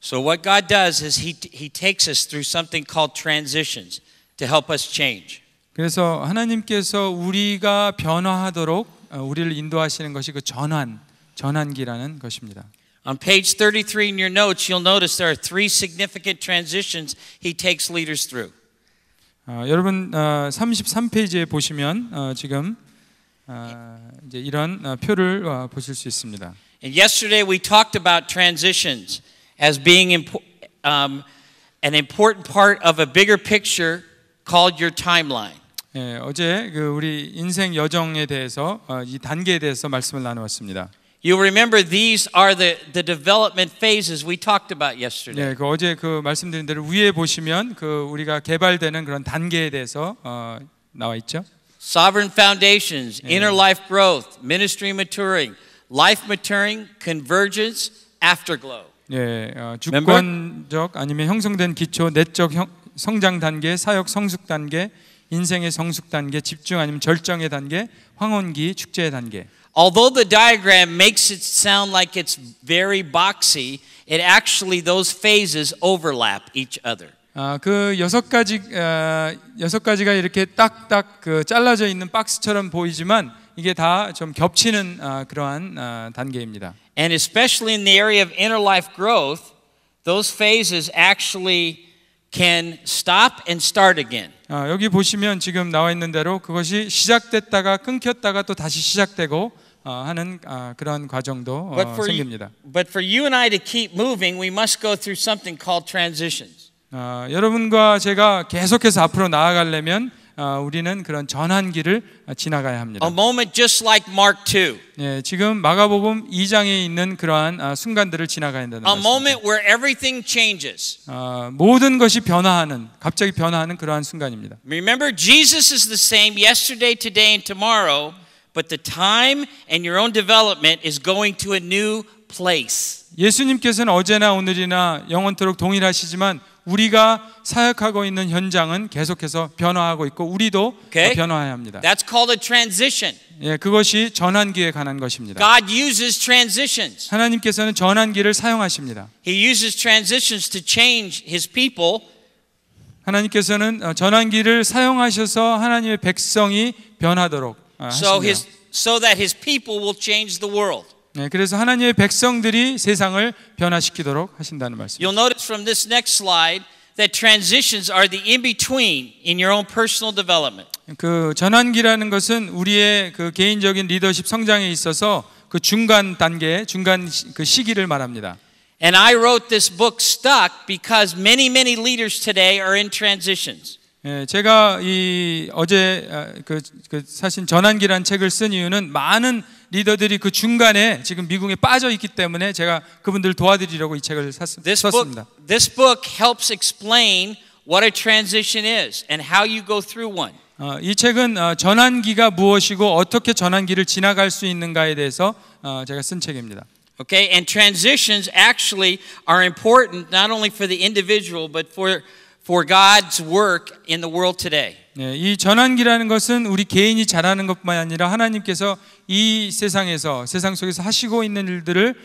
So what God does is He takes us through something called transitions to help us change. 그래서 하나님께서 우리가 변화하도록 우리를 인도하시는 것이 그 전환기라는 것입니다. On page 33 in your notes, you'll notice there are three significant transitions He takes leaders through. 여러분 33페이지에 보시면 지금 이제 이런 표를 보실 수 있습니다. And yesterday we talked about transitions as being an important part of a bigger picture called your timeline. 예, 어제 그 우리 인생 여정에 대해서 이 단계에 대해서 말씀을 나누었습니다. You remember these are the development phases we talked about yesterday. 네, 그 어제 그 말씀드린 대로 위에 보시면 그 우리가 개발되는 그런 단계에 대해서 나와 있죠. Sovereign foundations, inner life growth, ministry maturing, life maturing, convergence, afterglow. 예, 주권적 아니면 형성된 기초, 내적 성장 단계, 사역 성숙 단계, 인생의 성숙 단계, 집중 아니면 절정의 단계, 황혼기, 축제의 단계. Although the diagram makes it sound like it's very boxy, it actually those phases overlap each other. 그 여섯 가지가 이렇게 딱딱 그 잘라져 있는 박스처럼 보이지만 이게 다 좀 겹치는 그러한 단계입니다. And especially in the area of inner life growth, those phases actually can stop and start again. 여기 보시면 지금 나와 있는 대로 그것이 시작됐다가 끊겼다가 또 다시 시작되고 하는 그런 과정도 생깁니다. But for you and I to keep moving, we must go through something called transitions. 여러분과 제가 계속해서 앞으로 나아가려면 우리는 그런 전환기를 지나가야 합니다. A moment just like Mark 2. 예, 지금 마가복음 2장에 있는 그러한 순간들을 지나가야 한다는 A 말씀입니다. moment where everything changes. 모든 것이 갑자기 변화하는 그러한 순간입니다. Remember, Jesus is the same yesterday, today, and tomorrow, but the time and your own development is going to a new place. 예수님께서는 어제나 오늘이나 영원토록 동일하시지만 우리가 사역하고 있는 현장은 계속해서 변화하고 있고 우리도 변화해야 합니다. That's called a transition. 예, 그것이 전환기에 관한 것입니다. God uses transitions. 하나님께서는 전환기를 사용하십니다. He uses transitions to change His people. 하나님께서는 전환기를 사용하셔서 하나님의 백성이 변하도록 하십니다. So that His people will change the world. 네, 그래서 하나님의 백성들이 세상을 변화시키도록 하신다는 말씀. You'll notice from this next slide that transitions are the in-between in your own personal development. 그 전환기라는 것은 우리의 그 개인적인 리더십 성장에 있어서 그 중간 단계, 중간 그 시기를 말합니다. And I wrote this book Stuck because many leaders today are in transitions. 예, 제가 이 어제 그 사실 전환기란 책을 쓴 이유는 많은 리더들이 그 중간에 지금 미국에 빠져 있기 때문에 제가 그분들을 도와드리려고 이 책을 썼습니다. This book helps explain what a transition is and how you go through one. 이 책은 전환기가 무엇이고 어떻게 전환기를 지나갈 수 있는가에 대해서 제가 쓴 책입니다. Okay, and transitions actually are important not only for the individual but for God's work in the world today. 네, 이 전환기라는 것은 우리 개인이 잘하는 것만 아니라 하나님께서 이 세상에서 세상 속에서 하시고 있는 일들을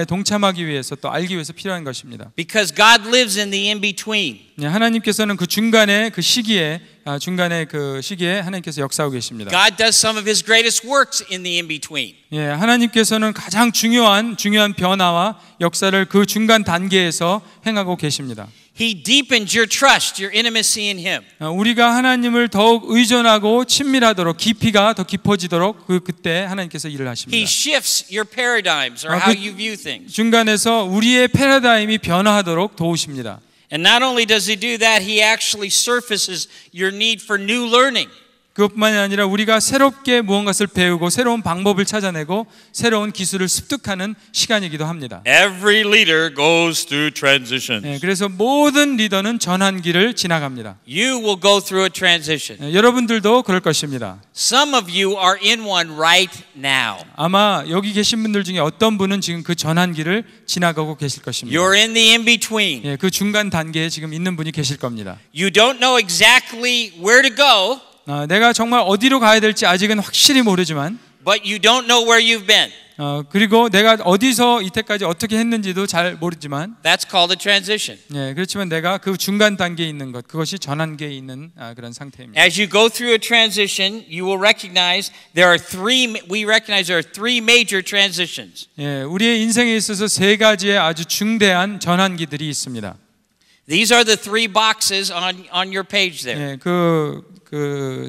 동참하기 위해서 또 알기 위해서 필요한 것입니다. Because God lives in the in-between. 네, 하나님께서는 그 중간에 그 시기에 하나님께서 역사하고 계십니다. God does some of His greatest works in the in-between. 예, 하나님께서는 가장 중요한 변화와 역사를 그 중간 단계에서 행하고 계십니다. He deepens your trust, your intimacy in Him. 우리가 하나님을 더욱 의존하고 친밀하도록 깊이가 더 깊어지도록 그때 하나님께서 일을 하십니다. He shifts your paradigms or how you view things. 중간에서 우리의 패러다임이 변화하도록 도우십니다. And not only does He do that, He actually surfaces your need for new learning. 그것만이 아니라 우리가 새롭게 무언가를 배우고 새로운 방법을 찾아내고 새로운 기술을 습득하는 시간이기도 합니다. Every leader goes through transitions. 네, 그래서 모든 리더는 전환기를 지나갑니다. You will go through a transition. 네, 여러분들도 그럴 것입니다. Some of you are in one right now. 아마 여기 계신 분들 중에 어떤 분은 지금 그 전환기를 지나가고 계실 것입니다. You're in the in-between. 네, 그 중간 단계에 지금 있는 분이 계실 겁니다. You don't know exactly where to go. 내가 정말 어디로 가야 될지 아직은 확실히 모르지만 But you don't know where you've been. 그리고 내가 어디서 이때까지 어떻게 했는지도 잘 모르지만 That's called a transition. 네, 그렇지만 내가 그 중간 단계에 있는 것 그것이 전환기에 있는 그런 상태입니다. As you go through a transition, you will recognize there are three major transitions. 예, 우리의 인생에 있어서 세 가지의 아주 중대한 전환기들이 있습니다. These are the three boxes on your page there. 예, 그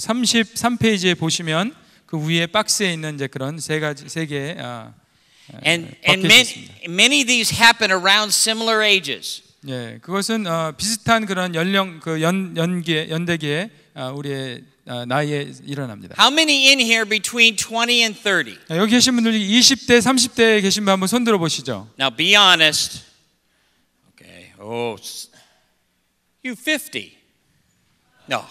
33페이지에 보시면 그 위에 박스에 있는 이제 그런 세 개의 And many of these happen around similar ages. 예, 그것은 비슷한 그런 연령 연대기에 우리의 나이에 일어납니다. How many in here between 20 and 30? 여기 계신 분들 20대, 30대에 계신 분 한번 손 들어 보시죠. Now be honest. Okay. You 50? No.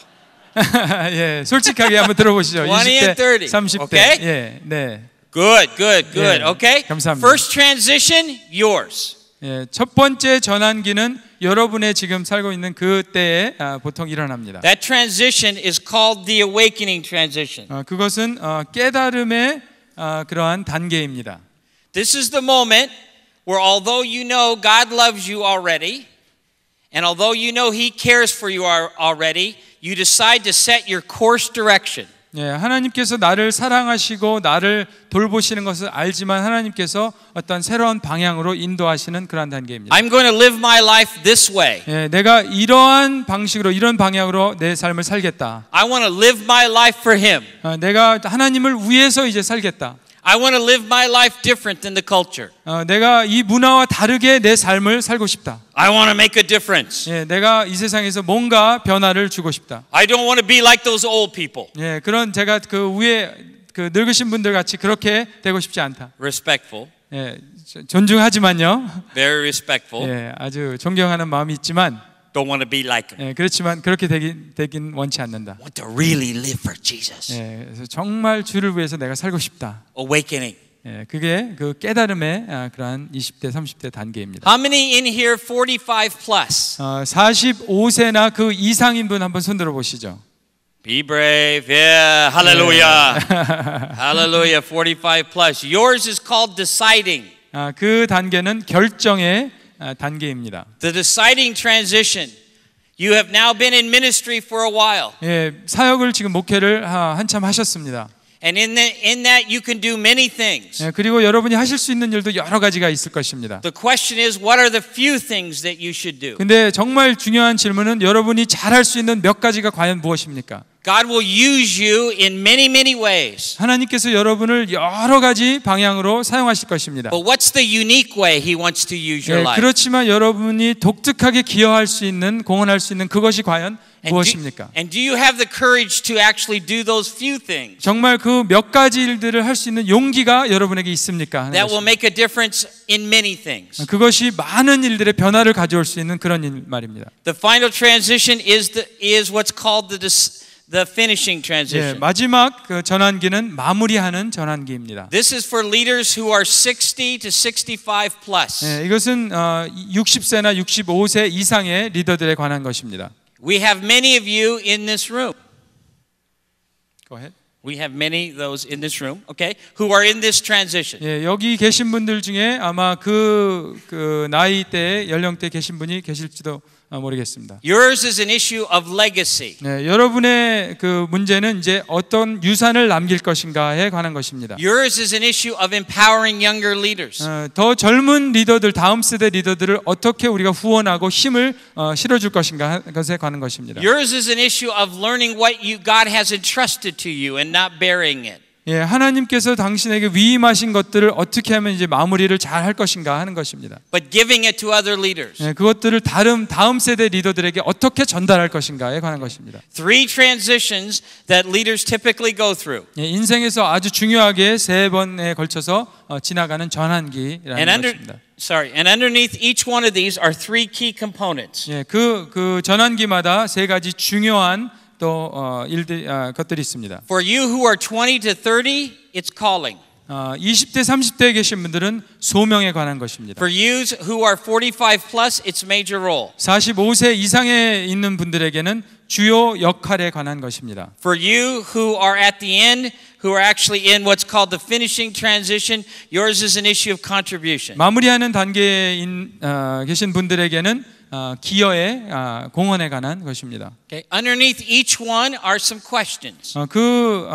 예, 솔직하게 한번 들어보시죠. 20 and 30. 30대. Okay? 예, 네. Good. 예, Okay. 감사합니다. First transition, yours. 예, 첫 번째 전환기는 여러분의 지금 살고 있는 그 때에 보통 일어납니다. That transition is called the awakening transition. 그것은 깨달음의 그러한 단계입니다. This is the moment where although you know God loves you already, and although you know He cares for you already, you decide to set your course direction. 예, 하나님께서 나를 사랑하시고 나를 돌보시는 것을 알지만 하나님께서 어떤 새로운 방향으로 인도하시는 그런 단계입니다. I'm going to live my life this way. 예, 내가 이러한 방식으로 이런 방향으로 내 삶을 살겠다. I want to live my life for Him. 내가 하나님을 위해서 이제 살겠다. I want to live my life different than the culture. 내가 이 문화와 다르게 내 삶을 살고 싶다. I want to make a difference. 예, 내가 이 세상에서 뭔가 변화를 주고 싶다. I don't want to be like those old people. 예, 그런 제가 그 위에 그 늙으신 분들 같이 그렇게 되고 싶지 않다. Respectful. 예, 존중하지만요. Very respectful. 예, 아주 존경하는 마음이 있지만 Don't want to be like Him. 예, 그렇지만 그렇게 되긴 원치 않는다. Want to really live for Jesus. 예, 그래서 정말 주를 위해서 내가 살고 싶다. Awakening. 예, 그게 그 깨달음의 그러한 20대, 30대 단계입니다. How many in here 45 plus? 45세나 그 이상인 분 한번 손 들어 보시죠. Be brave. Yeah. Hallelujah. Hallelujah. 45 plus. Yours is called deciding. 그 단계는 결정의 단계입니다. The deciding transition. You have now been in ministry for a while. 예, 사역을 지금 목회를 한참 하셨습니다. And in that you can do many things. 예, 그리고 여러분이 하실 수 있는 일도 여러 가지가 있을 것입니다. The question is, what are the few things that you should do? 근데 정말 중요한 질문은 여러분이 잘할 수 있는 몇 가지가 과연 무엇입니까? God will use you in many, many ways. 하나님께서 여러분을 여러 가지 방향으로 사용하실 것입니다. But what's the unique way He wants to use your life? 그렇지만 여러분이 독특하게 기여할 수 있는, 공헌할 수 있는 그것이 과연 무엇입니까? And do you have the courage to actually do those few things 정말 그 몇 가지 일들을 할 수 있는 용기가 여러분에게 있습니까? 하는 that will 것입니다. make a difference in many things? 그것이 많은 일들의 변화를 가져올 수 있는 그런 일 말입니다. The final transition is what's called the finishing transition. 마지막 그 전환기는 마무리하는 전환기입니다. This is for leaders who are 60 to 65 plus. 이것은 60세나 65세 이상의 리더들에 관한 것입니다. We have many of you in this room. Go ahead. We have many of those in this room, okay, who are in this transition. 여기 계신 분들 중에 아마 그 나이대 연령대 계신 분이 계실지도 모르겠습니다. Yours is an issue of legacy. 여러분의 그 문제는 이제 어떤 유산을 남길 것인가에 관한 것입니다. Yours is an issue of empowering younger leaders. 더 젊은 리더들, 다음 세대 리더들을 어떻게 우리가 후원하고 힘을 실어줄 것인가 것에 관한 것입니다. Yours is an issue of learning what God has entrusted to you and not burying it. 하나님께서 당신에게 위임하신 것들을 어떻게 하면 이제 마무리를 잘 할 것인가 하는 것입니다. But giving it to other leaders. 그것들을 다음 세대 리더들에게 어떻게 전달할 것인가에 관한 것입니다. Three transitions that leaders typically go through. 인생에서 아주 중요하게 3번에 걸쳐서 지나가는 전환기라는 것입니다. And underneath each one of these are three key components. 그 전환기마다 3가지 중요한 또 것들이 있습니다. For you who are 20 to 30, it's calling. 20대 30대에 계신 분들은 소명에 관한 것입니다. For you who are 45 plus, it's major role. 45세 이상에 있는 분들에게는 주요 역할에 관한 것입니다. For you who are at the end, who are actually in what's called the finishing transition, yours is an issue of contribution. 마무리하는 단계에 계신 분들에게는 기여의 공헌에 관한 것입니다. Okay. Underneath each one are some questions. 그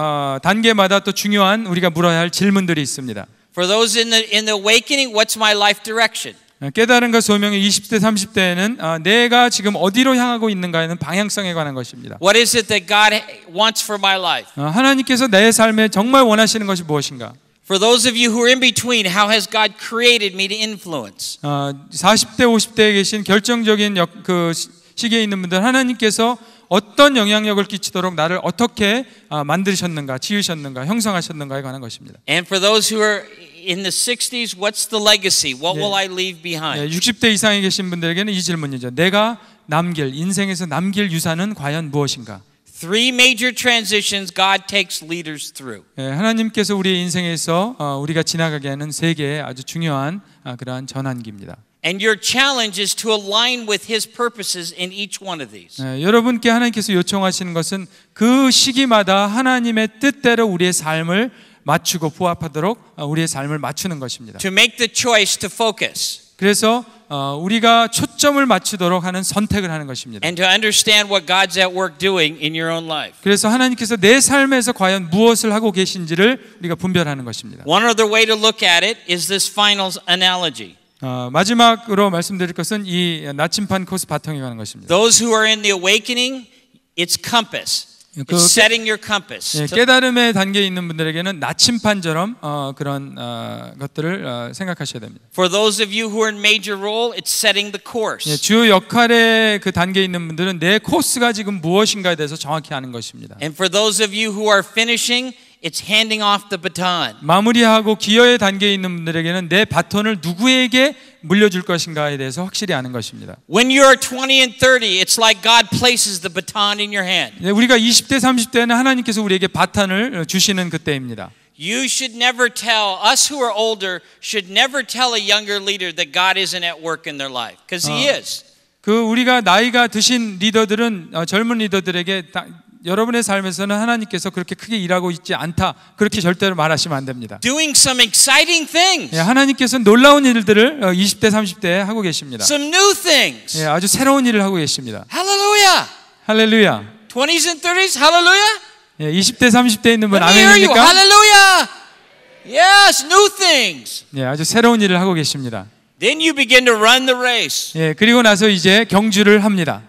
단계마다 또 중요한 우리가 물어야 할 질문들이 있습니다. For those in the awakening, what's my life direction? 깨달음과 소명의 20대 30대에는 내가 지금 어디로 향하고 있는가에는 방향성에 관한 것입니다. What is it that God wants for my life? 하나님께서 내 삶에 정말 원하시는 것이 무엇인가? For those of you who are in between, how has God created me to influence? 40대 50대에 계신 결정적인 그 시기에 있는 분들 하나님께서 어떤 영향력을 끼치도록 나를 어떻게 만드셨는가, 지으셨는가, 형성하셨는가에 관한 것입니다. And for those who are in the 60s, what's the legacy? What will I leave behind? 60대 이상에 계신 분들에게는 이 질문이죠. 내가 인생에서 남길 유산은 과연 무엇인가? Three major transitions God takes leaders through. 하나님께서 우리의 인생에서 우리가 지나가게 하는 3개의 아주 중요한 그러한 전환기입니다. And your challenge is to align with His purposes in each one of these. 여러분께 하나님께서 요청하시는 것은 그 시기마다 하나님의 뜻대로 우리의 삶을 맞추고 부합하도록 우리의 삶을 맞추는 것입니다. To make the choice to focus. 그래서 우리가 초점을 맞추도록 하는 선택을 하는 것입니다. And to understand what God's at work doing in your own life. 그래서 하나님께서 내 삶에서 과연 무엇을 하고 계신지를 우리가 분별하는 것입니다. One other way to look at it is this final analogy. 마지막으로 말씀드릴 것은 이 나침반 코스 바탕에 관한 것입니다. Those who are in the awakening, it's compass. It's setting your compass. 깨달음의 단계에 있는 분들에게는 나침반처럼 그런 것들을 생각하셔야 됩니다. For those of you who are in major role, it's setting the course. 주요 역할의 그 단계에 있는 분들은 내 코스가 지금 무엇인가에 대해서 정확히 아는 것입니다. And for those of you who are finishing, it's handing off the baton. 마무리하고 기여의 단계에 있는 분들에게는 내 바톤을 누구에게 물려줄 것인가에 대해서 확실히 아는 것입니다. When you're 20 and 30, it's like God places the baton in your hand. 우리가 20대 30대는 하나님께서 우리에게 바톤을 주시는 그때입니다. You should never tell, us who are older should never tell a younger leader that God isn't at work in their life, because He is. 우리가 나이가 드신 리더들은 젊은 리더들에게 여러분의 삶에서는 하나님께서 그렇게 크게 일하고 있지 않다. 그렇게 절대로 말하시면 안 됩니다. Doing some exciting things. 하나님께서 놀라운 일들을 20대 30대에 하고 계십니다. Some new things. 아주 새로운 일을 하고 계십니다. Hallelujah. 할렐루야. 20s and 30s. Hallelujah. 20대 30대에 있는 분 Let me hear you. 아멘입니까? Hallelujah. Yes, new things. 아주 새로운 일을 하고 계십니다. Then you begin to run the race. 그리고 나서 이제 경주를 합니다.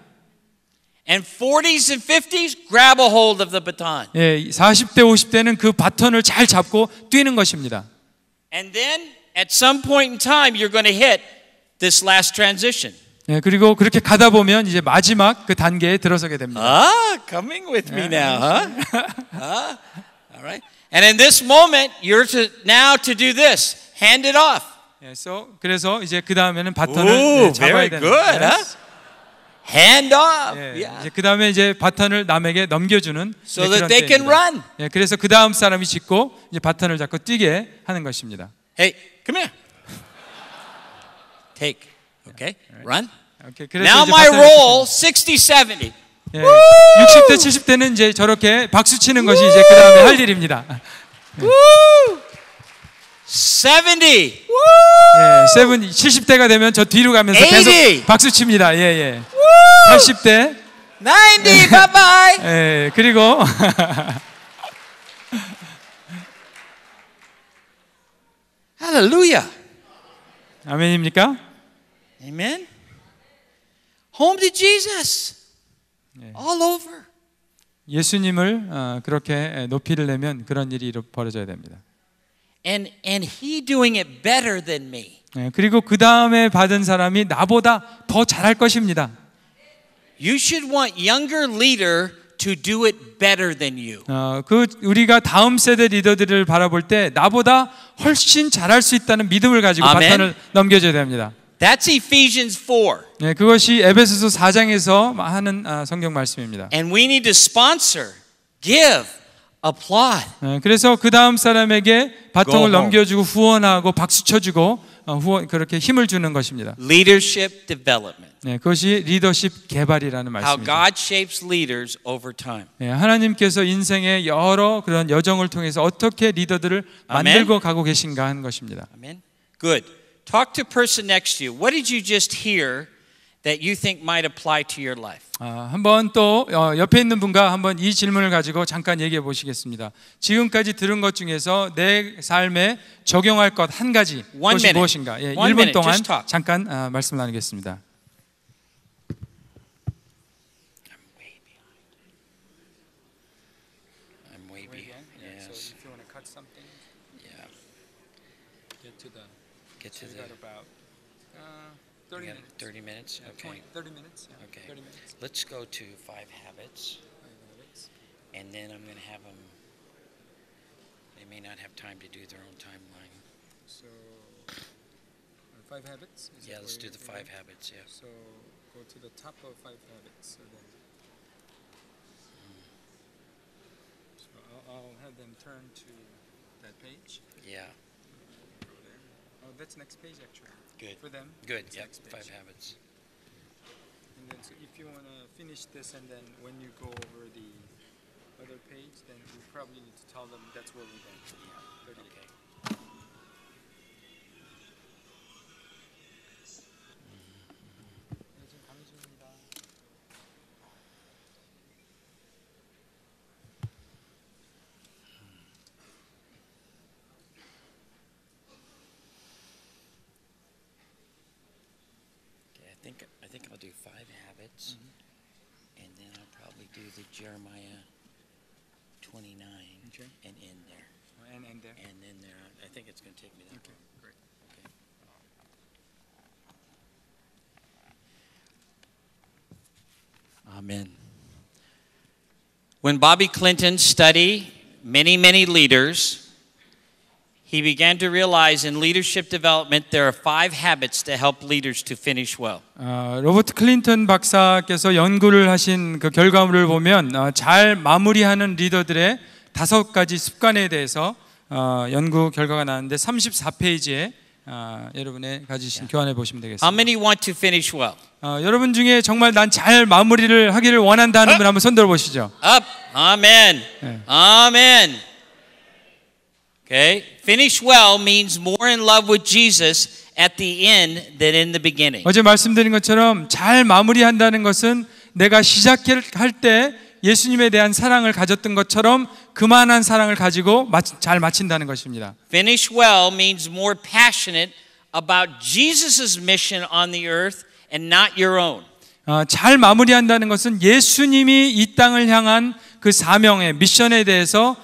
And 40s and 50s, grab a hold of the baton. 예, 40대 50대는 그 바톤을 잘 잡고 뛰는 것입니다. And then at some point in time, you're going to hit this last transition. 예, 그리고 그렇게 가다 보면 이제 마지막 그 단계에 들어서게 됩니다. Ah, coming with me now, huh? All right. And in this moment, you're now to do this. Hand it off. 그래서 이제 그 다음에는 바톤을 Ooh, 잡아야 very 되는. good, huh? Hand off. 예, Yeah. 이제 그 다음에 이제 바톤을 남에게 넘겨주는 So 네, that 그런 they can 때입니다. run. 예, 그래서 그 다음 사람이 짚고 이제 바톤을 잡고 뛰게 하는 것입니다. Hey, come here. Take. Okay. Run. 오케이, 그래서 Now 이제 my 바톤을 role, 60, 70. 예, 60대 70대는 이제 저렇게 박수 치는 것이 이제 그 다음에 할 일입니다. Woo! 70. 예, 70대가 되면 저 뒤로 가면서 80. 계속 박수 칩니다. 예, 예. 80대. 90. Bye bye. 예, 그리고 Hallelujah. 아멘입니까? Amen. Home to Jesus. All over. 예수님을 그렇게 높이를 내면 그런 일이 벌어져야 됩니다. And he doing it better than me. 예, 그리고 그 다음에 받은 사람이 나보다 더 잘할 것입니다. You should want younger leader to do it better than you. 그 우리가 다음 세대 리더들을 바라볼 때 나보다 훨씬 잘할 수 있다는 믿음을 가지고 아멘. 바톤을 넘겨줘야 됩니다. That's Ephesians 4. 네, 그것이 에베소서 4장에서 하는 성경 말씀입니다. And we need to sponsor, give, applaud. 네, 그래서 그 다음 사람에게 바통을 Go home. 넘겨주고 후원하고 박수 쳐주고 그렇게 힘을 주는 것입니다. Leadership development. 네, 그것이 리더십 개발이라는 How 말씀입니다. God shapes leaders over time. 네, 하나님께서 인생의 여러 그런 여정을 통해서 어떻게 리더들을 아멘. 만들고 가고 계신가 하는 것입니다. Amen. Good. Talk to the person next to you. What did you just hear that you think might apply to your life? 한번 또 옆에 있는 분과 한번 이 질문을 가지고 잠깐 얘기해 보시겠습니다. 지금까지 들은 것 중에서 내 삶에 적용할 것 한 가지 One 그것이 minute. 무엇인가? 예, One 1분 minute. 동안 Just talk. 잠깐 말씀 나누겠습니다. I'm way behind. Yes. if you want to cut something, Yeah. get to the. Get to the. about 30 minutes. 30 minutes. Okay. 30 minutes. Okay. Let's go to 5 habits, and then I'm going to have them. They may not have time to do their own timeline. So 5 habits. Yeah, let's do the 5 habits. Yeah. So go to the top of 5 habits. So then. So I'll have them turn to that page. Yeah. Oh, that's next page actually. Good. For them. Good. It's Yep. next 5 page. habits. And then so if you want to finish this and then when you go over the other page, then you probably need to tell them that's where we're going. Yeah. 38. Okay. I think I'll do 5 habits, and then I'll probably do the Jeremiah 29 Okay. and end there. And there. And then there, I think it's going to take me that Okay, great. Okay. Amen. When Bobby Clinton studied many leaders, he began to realize in leadership development there are 5 habits to help leaders to finish well. 로버트 클린턴 박사께서 연구를 하신 그 결과물을 보면 잘 마무리하는 리더들의 5가지 습관에 대해서 연구 결과가 나왔는데 34페이지에 여러분의 가지신 교환해 보시면 되겠습니다. How many want to finish well? 여러분 중에 정말 난 잘 마무리를 하기를 원한다는 분 한번 손 들어 보시죠. Up. Amen. 네. Amen. Okay. Finish well means more in love with Jesus at the end than in the beginning. 어제 말씀드린 것처럼 잘 마무리한다는 것은 내가 시작할 때 예수님에 대한 사랑을 가졌던 것처럼 그만한 사랑을 가지고 잘 마친다는 것입니다. Finish well means more passionate about Jesus' mission on the earth and not your own. 잘 마무리한다는 것은 예수님이 이 땅을 향한 그 사명의 미션에 대해서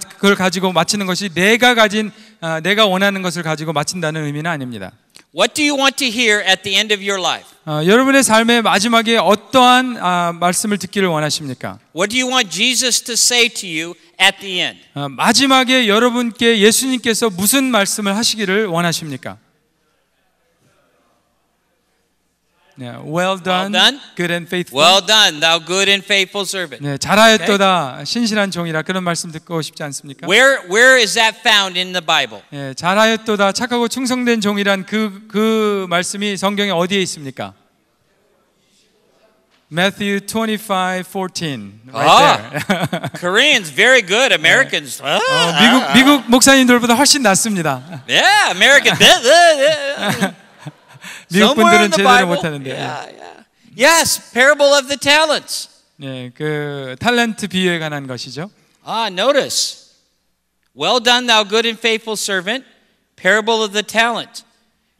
그걸 가지고 마치는 것이 내가 원하는 것을 가지고 마친다는 의미는 아닙니다. What do you want to hear at the end of your life? 여러분의 삶의 마지막에 어떠한 말씀을 듣기를 원하십니까? What do you want Jesus to say to you at the end? 마지막에 여러분께 예수님께서 무슨 말씀을 하시기를 원하십니까? Well done, good and faithful. Well done, thou good and faithful servant. 네, 잘하였도다, 신실한 종이라 그런 말씀 듣고 싶지 않습니까? Where is that found in the Bible? 네, 잘하였도다, 착하고 충성된 종이란 그 말씀이 성경에 어디에 있습니까? Matthew 25:14. Right there. Koreans very good. Americans. 미국 목사님들보다 훨씬 낫습니다. Yeah, American. 미국 분들은 제대로 못하는데. Yes, parable of the talents. 네, 그 탤런트 비유에 관한 것이죠. Notice. Well done, thou good and faithful servant. Parable of the talent.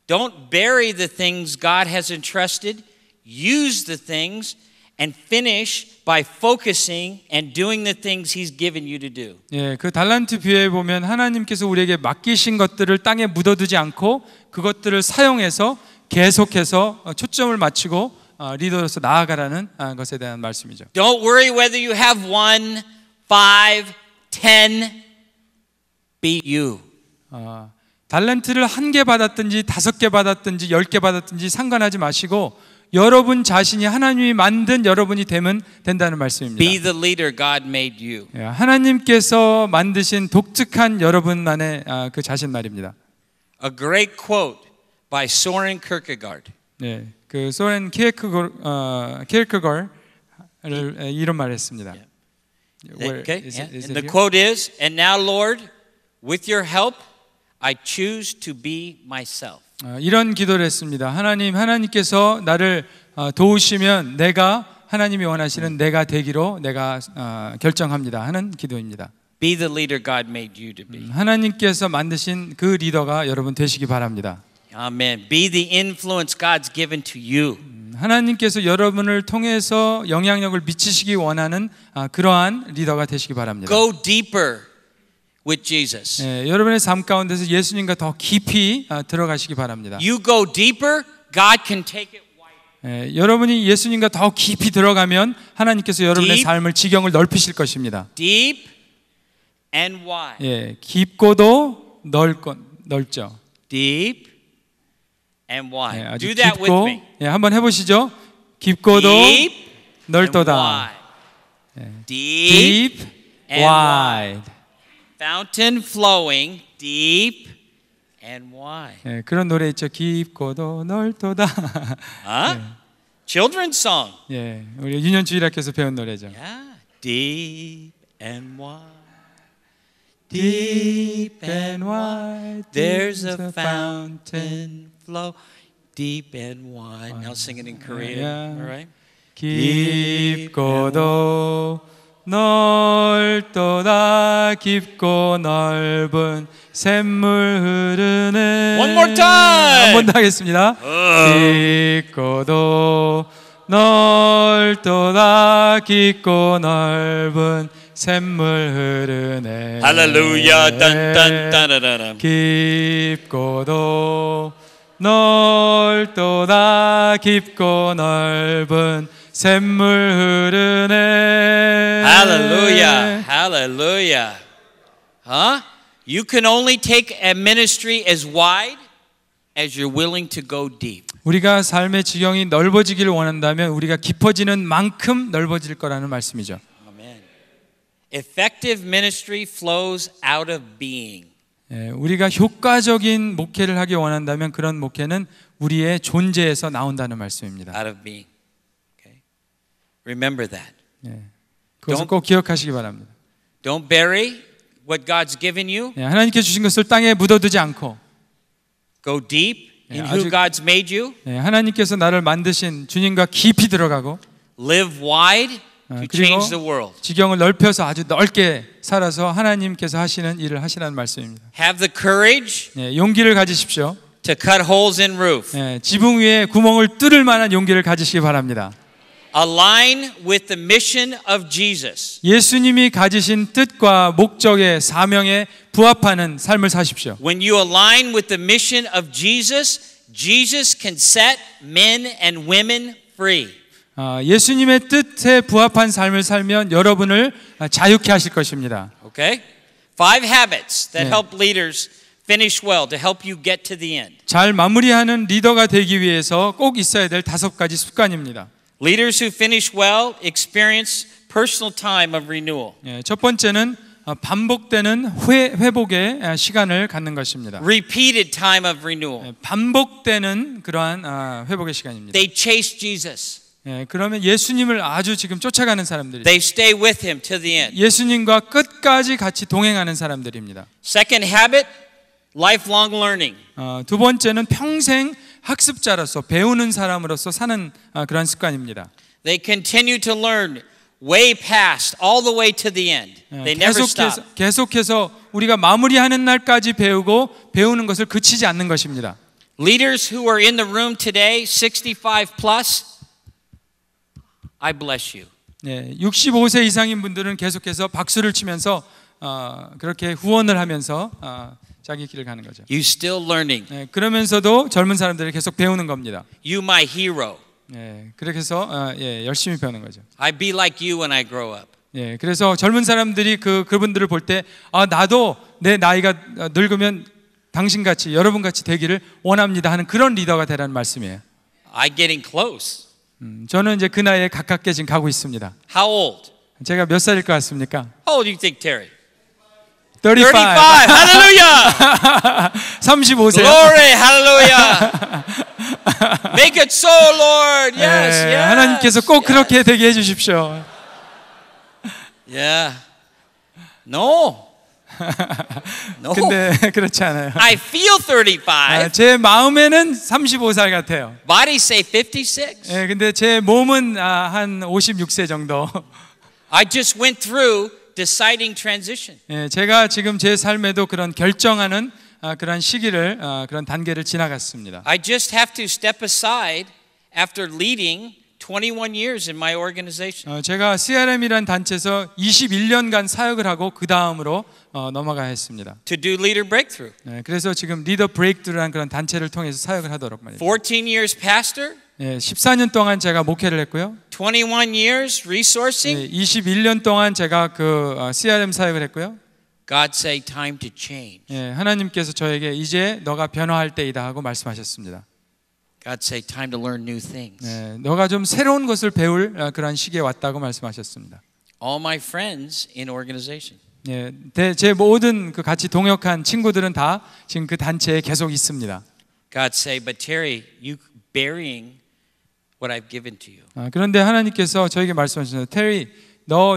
Don't bury the things God has entrusted. Use the things and finish by focusing and doing the things He's given you to do. 예, 그 달란트 비유에 보면 하나님께서 우리에게 맡기신 것들을 땅에 묻어두지 않고 그것들을 사용해서 계속해서 초점을 맞추고 리더로서 나아가라는 것에 대한 말씀이죠. Don't worry whether you have 1, 5, 10. Be you. 달란트를 1개 받았든지 5개 받았든지 10개 받았든지 상관하지 마시고 여러분 자신이 하나님이 만든 여러분이 되면 된다는 말씀입니다. Be the leader God made you. 하나님께서 만드신 독특한 여러분만의 그 자신 말입니다. A great quote by Soren Kierkegaard. 네, 그 소렌 키에르케고르를 이런 말을 했습니다. Okay. And the quote is, "And now, Lord, with your help, I choose to be myself." 이런 기도를 했습니다. 하나님께서 나를 도우시면 내가 하나님이 원하시는 내가 되기로 내가 결정합니다 하는 기도입니다. Be the leader God made you to be. 하나님께서 만드신 그 리더가 여러분 되시기 바랍니다. Amen. Be the influence God's given to you. 하나님께서 여러분을 통해서 영향력을 미치시기 원하는 그러한 리더가 되시기 바랍니다. Go deeper with Jesus. 네, 여러분의 삶 가운데서 예수님과 더 깊이 들어가시기 바랍니다. You go deeper, God can take it wider. 네, 여러분이 예수님과 더 깊이 들어가면 하나님께서 여러분의 삶을 지경을 넓히실 것입니다. Deep and wide. 예, 깊고도 넓죠. Deep and wide. 네, 아주 Do that with 깊고, me. 예, 한번 해보시죠. 깊고도 Deep 넓도다. and wide. Deep and wide. Fountain flowing deep and wide. 예, 그런 노래 있죠. 깊고도 넓도다. Children's song. 예, 우리 유년주일학교에서 배운 노래죠. Yeah. Deep and wide. Deep and wide. There's a fountain flow. Deep and wide. Now sing it in Korean. All right. 깊고도 넓도다 깊고 넓은 샘물 흐르네. One more time. 한 번 더 하겠습니다. 깊고도 넓도다 깊고 넓은 샘물 흐르네. 할렐루야. 딴딴따라라람. 깊고도 넓도다 깊고 넓은 샘물 흐르네. Hallelujah. Hallelujah. You can only take a ministry as wide as you're willing to go deep. 우리가 삶의 지경이 넓어지기를 원한다면 우리가 깊어지는 만큼 넓어질 거라는 말씀이죠. Amen. Effective ministry flows out of being. 예, 우리가 효과적인 목회를 하기 원한다면 그런 목회는 우리의 존재에서 나온다는 말씀입니다. Out of being. Okay. Remember that. 예, 그것을 꼭 기억하시기 바랍니다. Don't bury what God's given you. 예, 하나님께 주신 것을 땅에 묻어두지 않고 Go deep in who God's made you. 예, 하나님께서 나를 만드신 주님과 깊이 들어가고 Live wide to change the world. 지경을 넓혀서 아주 넓게 살아서 하나님께서 하시는 일을 하시라는 말씀입니다. Have the courage 예, 용기를 가지십시오. to cut holes in roof. 예, 지붕 위에 구멍을 뚫을 만한 용기를 가지시기 바랍니다. Align with the mission of Jesus. 예수님이 가지신 뜻과 목적의 사명에 부합하는 삶을 사십시오. When you align with the mission of Jesus, Jesus can set men and women free. 예수님의 뜻에 부합한 삶을 살면 여러분을 자유케 하실 것입니다. Okay? 5 habits that 네. help leaders finish well to help you get to the end. 잘 마무리하는 리더가 되기 위해서 꼭 있어야 될 5가지 습관입니다. Leaders who finish well experience personal time of renewal. 예, 첫 번째는 반복되는 회복의 시간을 갖는 것입니다. Repeated time of renewal. 예, 반복되는 그러한 회복의 시간입니다. They chase Jesus. 예, 그러면 예수님을 아주 지금 쫓아가는 사람들이 They stay with him to the end. 예수님과 끝까지 같이 동행하는 사람들입니다. Second habit, lifelong learning. 두 번째는 평생 학습자로서 배우는 사람으로서 사는 그런 습관입니다. They continue to learn way past, all the way to the end. They never stop. 계속해서 우리가 마무리하는 날까지 배우고 배우는 것을 그치지 않는 것입니다. Leaders who are in the room today, 65 plus, I bless you. 65세 이상인 분들은 계속해서 박수를 치면서 그렇게 후원을 하면서 자기 길을 가는 거죠. You still learning. 그러면서도 젊은 사람들을 계속 배우는 겁니다. You my hero. 그렇게 해서 열심히 배우는 거죠. I be like you when I grow up. 그래서 젊은 사람들이 그분들을 볼 때 나도 내 나이가 늙으면 당신같이 여러분같이 되기를 원합니다 하는 그런 리더가 되라는 말씀이에요. I'm getting close. 저는 이제 그 나이에 가깝게 지금 가고 있습니다. How old? 제가 몇 살일 것 같습니까? How old do you think, Terry? 35. Hallelujah. 35세요. Glory, hallelujah. Make it so, Lord. Yes, yes. 하나님께서 꼭 그렇게 되게 해 주십시오. Yeah. No. No. 근데 그렇지 않아요. I feel 35. 제 마음에는 35살 같아요. Body say 56. 근데 제 몸은 한 56세 정도. I just went through deciding transition. 제가 지금 제 삶에도 그런 결정하는 그런 시기를 그런 단계를 지나갔습니다. I just have to step aside after leading 21 years in my organization. 제가 CRM이라는 단체에서 21년간 사역을 하고 그 다음으로 넘어가야 했습니다. To do leader breakthrough. 그래서 지금 리더 브레이크트루라는 그런 단체를 통해서 사역을 하도록 말입니다. 14 years pastor. 14년 동안 제가 목회를 했고요. 21 years resourcing. 21년 동안 제가 그 CRM 사역을 했고요. God say time to change. 하나님께서 저에게 이제 너가 변화할 때이다 하고 말씀하셨습니다. God say time to learn new things. 너가 좀 새로운 것을 배울 그런 시기에 왔다고 말씀하셨습니다. All my friends in organization. 제 모든 그 같이 동역한 친구들은 다 지금 그 단체에 계속 있습니다. God say, but Terry, you burying what I've given to you. 그런데 하나님께서 저에게 말씀하셨어요. 테리,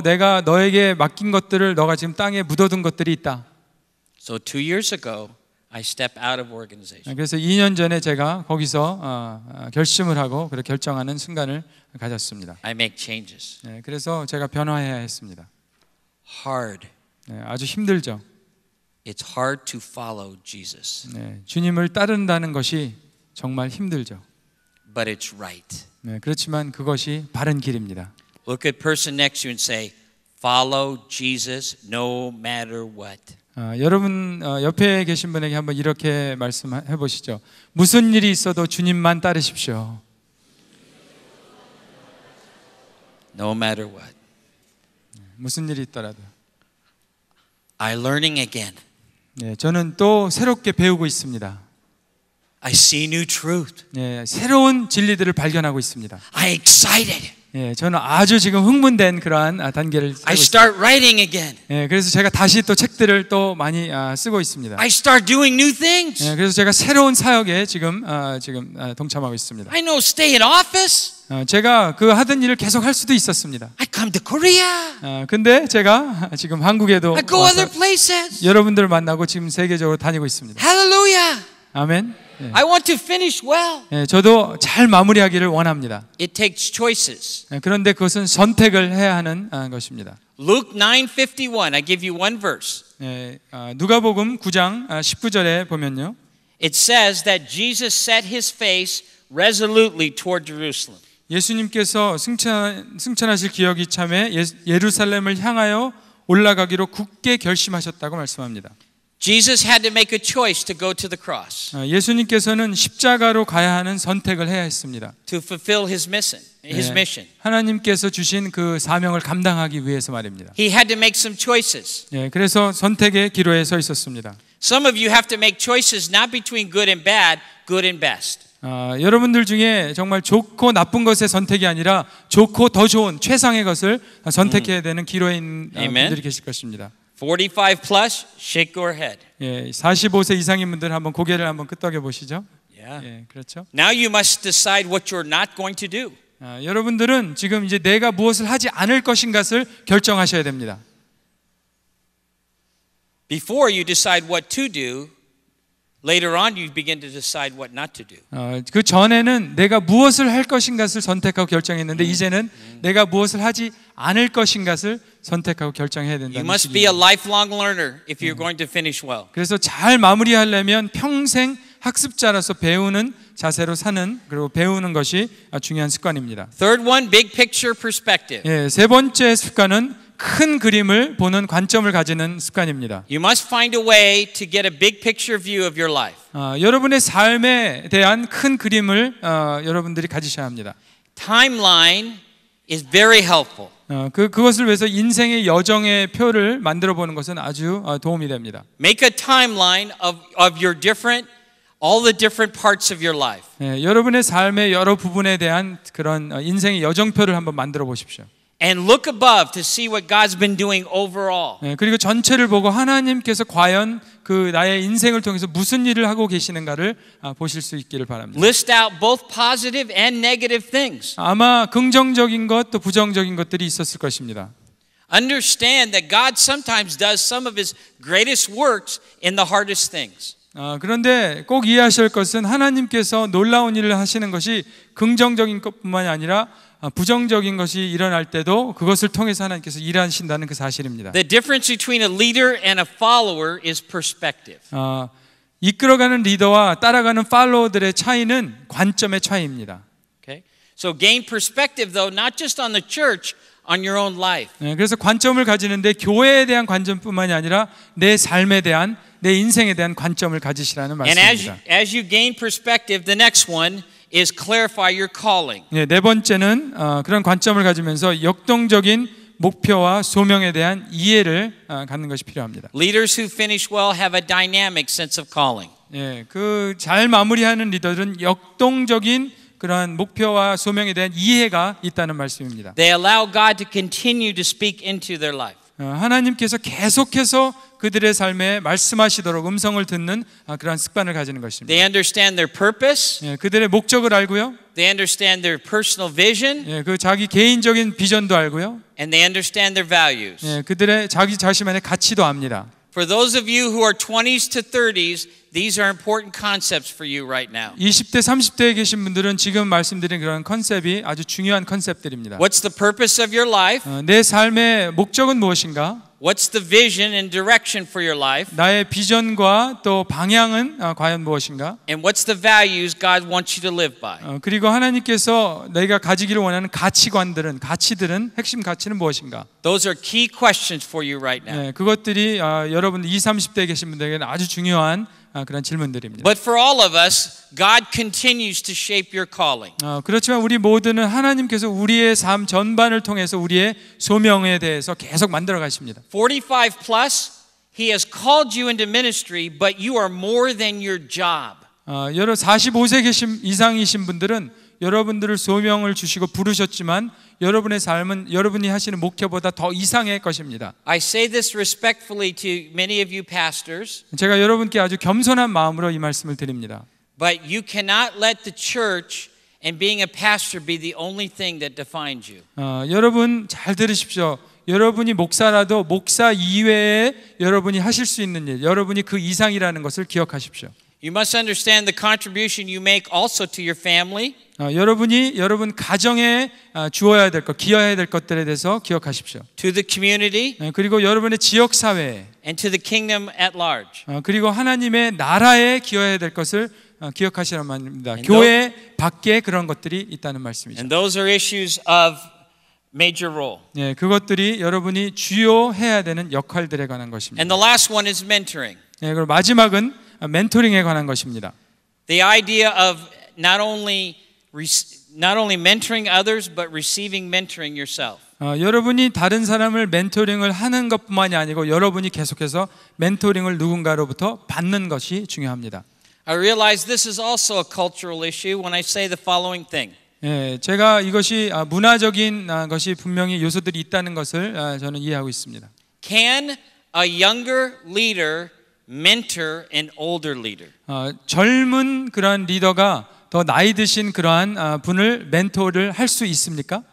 내가 너에게 맡긴 것들을 너가 지금 땅에 묻어둔 것들이 있다. So 2 years ago, I step out of organization. 그래서 2년 전에 제가 거기서 결심을 하고 그렇게 결정하는 순간을 가졌습니다. I make changes. 그래서 제가 변화해야 했습니다. Hard. 아주 힘들죠. It's hard to follow Jesus. 주님을 따른다는 것이 정말 힘들죠. But it's right. 그렇지만 그것이 바른 길입니다. Look at the person next to you and say, follow Jesus no matter what. 여러분 옆에 계신 분에게 한번 이렇게 말씀해 보시죠. 무슨 일이 있어도 주님만 따르십시오. No matter what. 무슨 일이 있더라도. I'm learning again. 저는 또 새롭게 배우고 있습니다. I see new truth. 새로운 진리들을 발견하고 있습니다. I'm excited. 저는 아주 지금 흥분된 그러한 단계를 I start writing again. 그래서 제가 다시 또 책들을 또 많이 쓰고 있습니다. I start doing new things. 그래서 제가 새로운 사역에 지금 동참하고 있습니다. I know stay in office. 제가 그 하던 일을 계속 할 수도 있었습니다. I come to Korea. 근데 제가 지금 한국에도 I go other places. 여러분들을 만나고 지금 세계적으로 다니고 있습니다. Hallelujah. 아멘. I want to finish well. 저도 잘 마무리하기를 원합니다. It takes choices. 그런데 그것은 선택을 해야 하는 것입니다. Luke 9:51. I give you one verse. 누가복음 9장 19절에 보면요. it says that Jesus set his face resolutely toward Jerusalem. 예수님께서 승천하실 기억이 참에 예루살렘을 향하여 올라가기로 굳게 결심하셨다고 말씀합니다. Jesus had to make a choice to go to the cross. 예수님께서는 십자가로 가야 하는 선택을 해야 했습니다. To fulfill his mission. 하나님께서 주신 그 사명을 감당하기 위해서 말입니다. He had to make some choices. 그래서 선택의 기로에 서 있었습니다. Some of you have to make choices not between good and bad, good and best. 여러분들 중에 정말 좋고 나쁜 것의 선택이 아니라 좋고 더 좋은 최상의 것을 선택해야 되는 기로에 있는 분들이 계실 것입니다. 45 plus, shake your head. 45세 이상인 분들 한번 고개를 한번 끄덕여 보시죠. Yeah. 그렇죠. Now you must decide what you're not going to do. 여러분들은 지금 이제 내가 무엇을 하지 않을 것인가를 결정하셔야 됩니다. Before you decide what to do, later on you begin to decide what not to do. 그 전에는 내가 무엇을 할 것인가를 선택하고 결정했는데 이제는 내가 무엇을 하지 않을 것인가를 선택하고 결정해야 된다는 You must be a lifelong learner if you're going to finish well. 그래서 잘 마무리하려면 평생 학습자로서 배우는 자세로 사는 그리고 배우는 것이 중요한 습관입니다. Third one, big picture perspective. 세 번째 습관은 큰 그림을 보는 관점을 가지는 습관입니다. You must find a way to get a big picture view of your life. 여러분의 삶에 대한 큰 그림을 여러분들이 가지셔야 합니다. Timeline is very helpful. 그것을 위해서 인생의 여정의 표를 만들어 보는 것은 아주 도움이 됩니다. Make a timeline of your all the different parts of your life. 여러분의 삶의 여러 부분에 대한 그런 인생의 여정표를 한번 만들어 보십시오. And look above to see what God's been doing overall. 그리고 전체를 보고 하나님께서 과연 그 나의 인생을 통해서 무슨 일을 하고 계시는가를 보실 수 있기를 바랍니다. List out both positive and negative things. 아마 긍정적인 것 또 부정적인 것들이 있었을 것입니다. Understand that God sometimes does some of his greatest works in the hardest things. 그런데 꼭 이해하실 것은 하나님께서 놀라운 일을 하시는 것이 긍정적인 것뿐만이 아니라 부정적인 것이 일어날 때도 그것을 통해서 하나님께서 일하신다는 그 사실입니다. The difference between a leader and a follower is perspective. 이끌어가는 리더와 따라가는 팔로워들의 차이는 관점의 차이입니다. Okay? So gain perspective though not just on the church, on your own life. 그래서 관점을 가지는데 교회에 대한 관점뿐만이 아니라 내 삶에 대한 내 인생에 대한 관점을 가지시라는 말씀입니다. And as you gain perspective, the next one is clarify your calling. 네 번째는 그런 관점을 가지면서 역동적인 목표와 소명에 대한 이해를 갖는 것이 필요합니다. Leaders who finish well have a dynamic sense of calling. 그 잘 마무리하는 리더들은 역동적인 그러한 목표와 소명에 대한 이해가 있다는 말씀입니다. They allow God to continue to speak into their life. 하나님께서 계속해서 그들의 삶에 말씀하시도록 음성을 듣는 그런 습관을 가지는 것입니다. They understand their purpose. 그들의 목적을 알고요. They understand their personal vision. 그 자기 개인적인 비전도 알고요. And they understand their values. 그들의 자기 자신만의 가치도 압니다. For those of you who are 20s to 30s, these are important concepts for you right now. 20대 30대에 계신 분들은 지금 말씀드린 그런 컨셉이 아주 중요한 컨셉들입니다. What's the purpose of your life? 내 삶의 목적은 무엇인가? What's the vision and direction for your life? 나의 비전과 또 방향은 과연 무엇인가? And what's the values God wants you to live by? 그리고 하나님께서 내가 가지기를 원하는 가치들은 핵심 가치는 무엇인가? Those are key questions for you right now. 그것들이 여러분 20, 30대에 계신 분들에게는 아주 중요한 그런 질문들입니다. But for all of us, God continues to shape your calling. 그렇지만 우리 모두는 하나님께서 우리의 삶 전반을 통해서 우리의 소명에 대해서 계속 만들어 가십니다. 45 plus, He has called you into ministry, but you are more than your job. 여러 45세 이상이신 분들은 여러분들을 소명을 주시고 부르셨지만 여러분의 삶은 여러분이 하시는 목표보다 더 이상의 것입니다. I say this respectfully to many of you pastors. 제가 여러분께 아주 겸손한 마음으로 이 말씀을 드립니다. But you cannot let the church and being a pastor be the only thing that defines you. 여러분 잘 들으십시오. 여러분이 목사라도 목사 이외에 여러분이 하실 수 있는 일, 여러분이 그 이상이라는 것을 기억하십시오. You must understand the contribution you make also to your family. 여러분이 여러분 가정에 기여해야 될 것들에 대해서 기억하십시오. To the community. 그리고 여러분의 지역 사회에. and to the kingdom at large. 그리고 하나님의 나라에 기여해야 될 것을 기억하시란 말입니다. And 교회 밖에 그런 것들이 있다는 말씀이죠. And those are issues of major role. 예, 그것들이 여러분이 주요해야 되는 역할들에 관한 것입니다. And the last one is mentoring. 예, 그리고 마지막은 멘토링에 관한 것입니다. The idea of not only mentoring others, but receiving mentoring yourself. 여러분이 다른 사람을 멘토링을 하는 것뿐만이 아니고 여러분이 계속해서 멘토링을 누군가로부터 받는 것이 중요합니다. I realize this is also a cultural issue when I say the following thing. 예, 제가 이것이 문화적인 것이 분명히 요소들이 있다는 것을 저는 이해하고 있습니다. Can a younger leader mentor an older leader? 젊은 그러한 리더가 더 나이 드신 그러한 분을 멘토를 할 수 있습니까?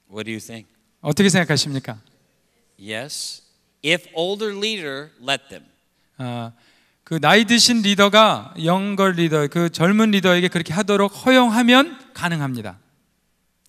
What do you think? 어떻게 생각하십니까? Yes. If older leader let them. 그 나이 드신 리더가 영걸 리더, 그 젊은 리더에게 그렇게 하도록 허용하면 가능합니다.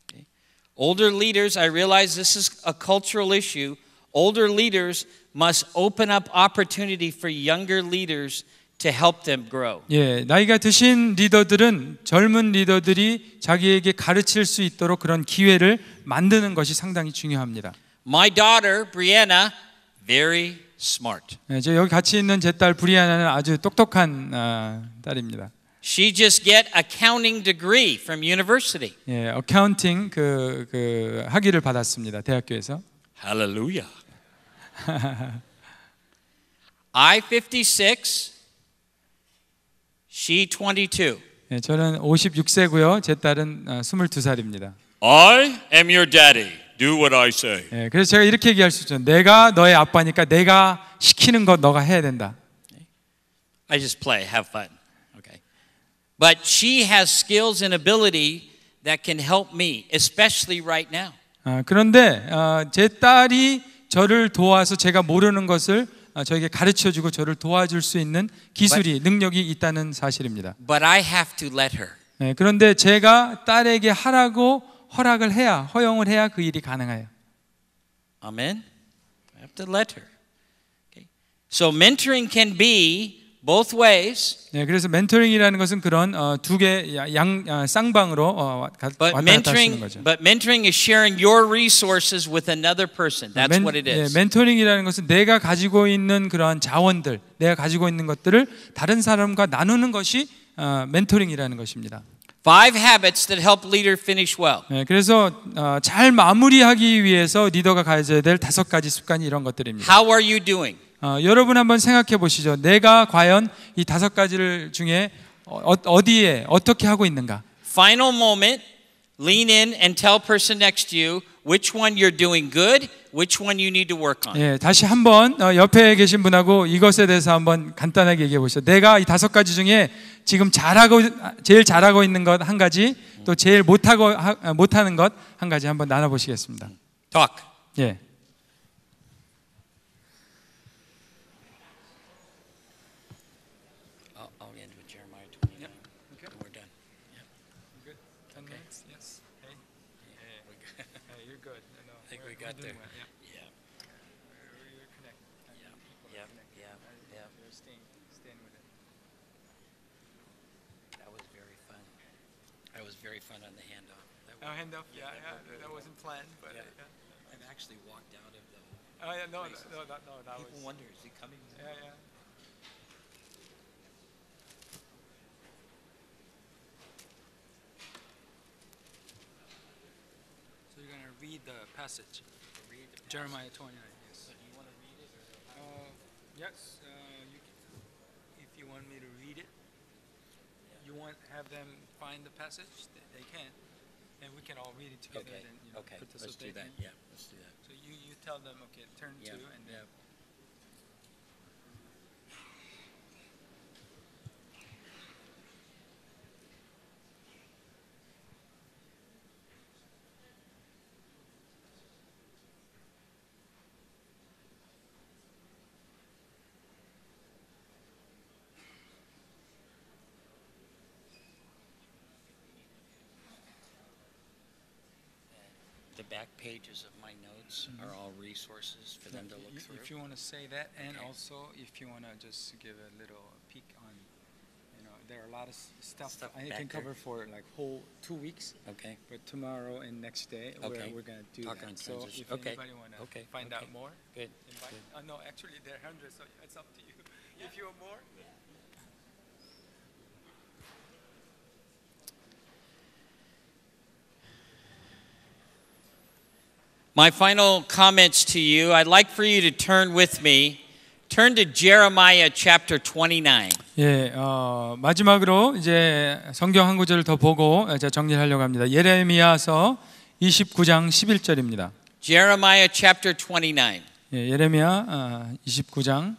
Okay. Older leaders, I realize this is a cultural issue. Older leaders must open up opportunity for younger leaders to help them grow. 예, 나이가 드신 리더들은 젊은 리더들이 자기에게 가르칠 수 있도록 그런 기회를 만드는 것이 상당히 중요합니다. My daughter, Brianna, very smart. 예, 저 여기 같이 있는 제 딸 브리아나는 아주 똑똑한 딸입니다. She just get accounting degree from university. 예, 어카운팅 그 학위를 받았습니다. 대학교에서. Hallelujah. I 56, she 22. 예, 저는 56세고요. 제 딸은 22살입니다. I am your daddy. Do what I say. 예, 그래서 제가 이렇게 얘기할 수 있죠. 내가 너의 아빠니까 내가 시키는 것 너가 해야 된다. I just play, have fun. Okay. But she has skills and ability that can help me, especially right now. 그런데 제 딸이 저를 도와서 제가 모르는 것을 저에게 가르쳐주고 저를 도와줄 수 있는 기술이 능력이 있다는 사실입니다. But I have to let her. 예, 그런데 제가 딸에게 하라고 허락을 해야 허용을 해야 그 일이 가능해요. Amen. I have to let her. Okay. So mentoring can be both ways. 네, 그래서 멘토링이라는 것은 그런 두 개 쌍방으로 왔다 갔다 하시는 거죠. But mentoring is sharing your resources with another person. That's what it is. 멘토링이라는 것은 내가 가지고 있는 그러한 자원들, 내가 가지고 있는 것들을 다른 사람과 나누는 것이 멘토링이라는 것입니다. 5 habits that help leader finish well. 네, 그래서 잘 마무리하기 위해서 리더가 가져야 될 5가지 습관이 이런 것들입니다. How are you doing? 여러분 한번 생각해 보시죠. 내가 과연 이 5가지를 중에 어디에 어떻게 하고 있는가? Final moment, lean in and tell person next to you which one you're doing good, which one you need to work on. 예, 다시 한번 옆에 계신 분하고 이것에 대해서 한번 간단하게 얘기해 보시죠. 내가 이 5가지 중에 지금 제일 잘하고 있는 것 한 가지, 또 제일 못하는 것 한 가지 한번 나눠 보시겠습니다. Talk. 예. I'll end with Jeremiah 29. Yep. Okay. We're done. Yep. Good. 10 minutes. Yes. Hey. Hey, you're good. No, I think we got there. Yeah. Yeah. We're connected. Yep. Yep. You're staying with it. That was very fun. That was very fun on the handoff. Handoff. Yeah. That wasn't planned, but Yeah. I've actually walked out of the. Oh yeah, no, that People was. wonder, is he coming? Yeah. So you're gonna read the passage. Read the Jeremiah 29. Yes. So do you want to read it or? Yes. If you want me to read it, you want have them find the passage. They can, and we can all read it together. Okay. And, Okay. Let's do participate that. in- Yeah. Let's do that. So you tell them, okay, turn Yeah. to, and then. Yeah. The back pages of my notes are all resources for them to look through. If you want to say that, and Okay. also if you want to just give a little peek on, there are a lot of stuff Stuff I back can there. cover for like whole 2 weeks. Okay. But tomorrow and next day, Okay. we're going to do Talk that. on So transition. if Okay. anybody want to Okay. find Okay. out more, Good. invite. No, actually there are hundreds, so it's up to you. If you want more. My final comments to you, I'd like for you to turn with me. Turn to Jeremiah chapter 29. 예, 마지막으로 이제 성경 한 구절을 더 보고 이제 정리하려고 합니다. 예레미야서 29장 11절입니다. Jeremiah chapter 29. 예, 예레미야 29장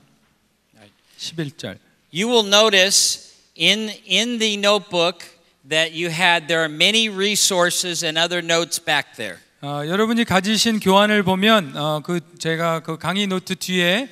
11절. You will notice in the notebook that you had, there are many resources and other notes back there. 여러분이 가지신 교환을 보면 제가 그 강의 노트 뒤에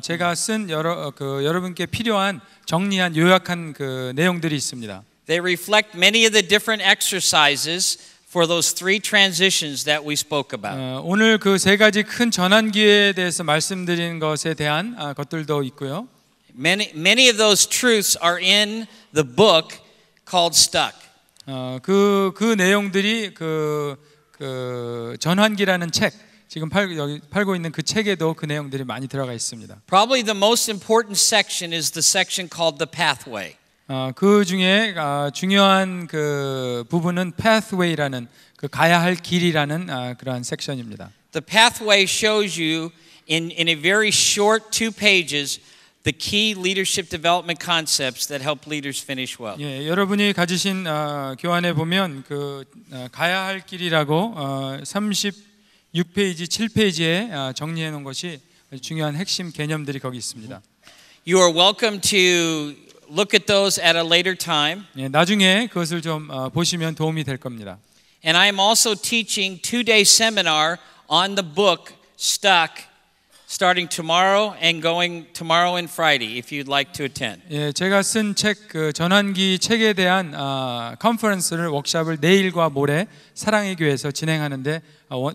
제가 쓴 여러분께 필요한 정리한 요약한 그 내용들이 있습니다. They reflect many of the different exercises for those three transitions that we spoke about. 오늘 그 세 가지 큰 전환기에 대해서 말씀드린 것에 대한 것들도 있고요. Many of those truths are in the book called Stuck. 그 내용들이 그 전환기라는 책 지금 여기 팔고 있는 그 책에도 그 내용들이 많이 들어가 있습니다. Probably the most important section is the section called the pathway. 그 중에 중요한 그 부분은 pathway라는 그 가야 할 길이라는 그러한 섹션입니다. The pathway shows you in a very short 2 pages the key leadership development concepts that help leaders finish well. 예, 여러분이 가지신 교환에 보면 그 가야 할 길이라고 36페이지, 7페이지에 정리해 놓은 것이 중요한 핵심 개념들이 거기 있습니다. You are welcome to look at those at a later time. 예, 나중에 그것을 좀 보시면 도움이 될 겁니다. And I am also teaching 2-day seminar on the book Stuck starting tomorrow and going tomorrow and Friday if you'd like to attend. 예, 제가 쓴 책 그 전환기 책에 대한 컨퍼런스를 워크숍을 내일과 모레 사랑의 교회에서 진행하는데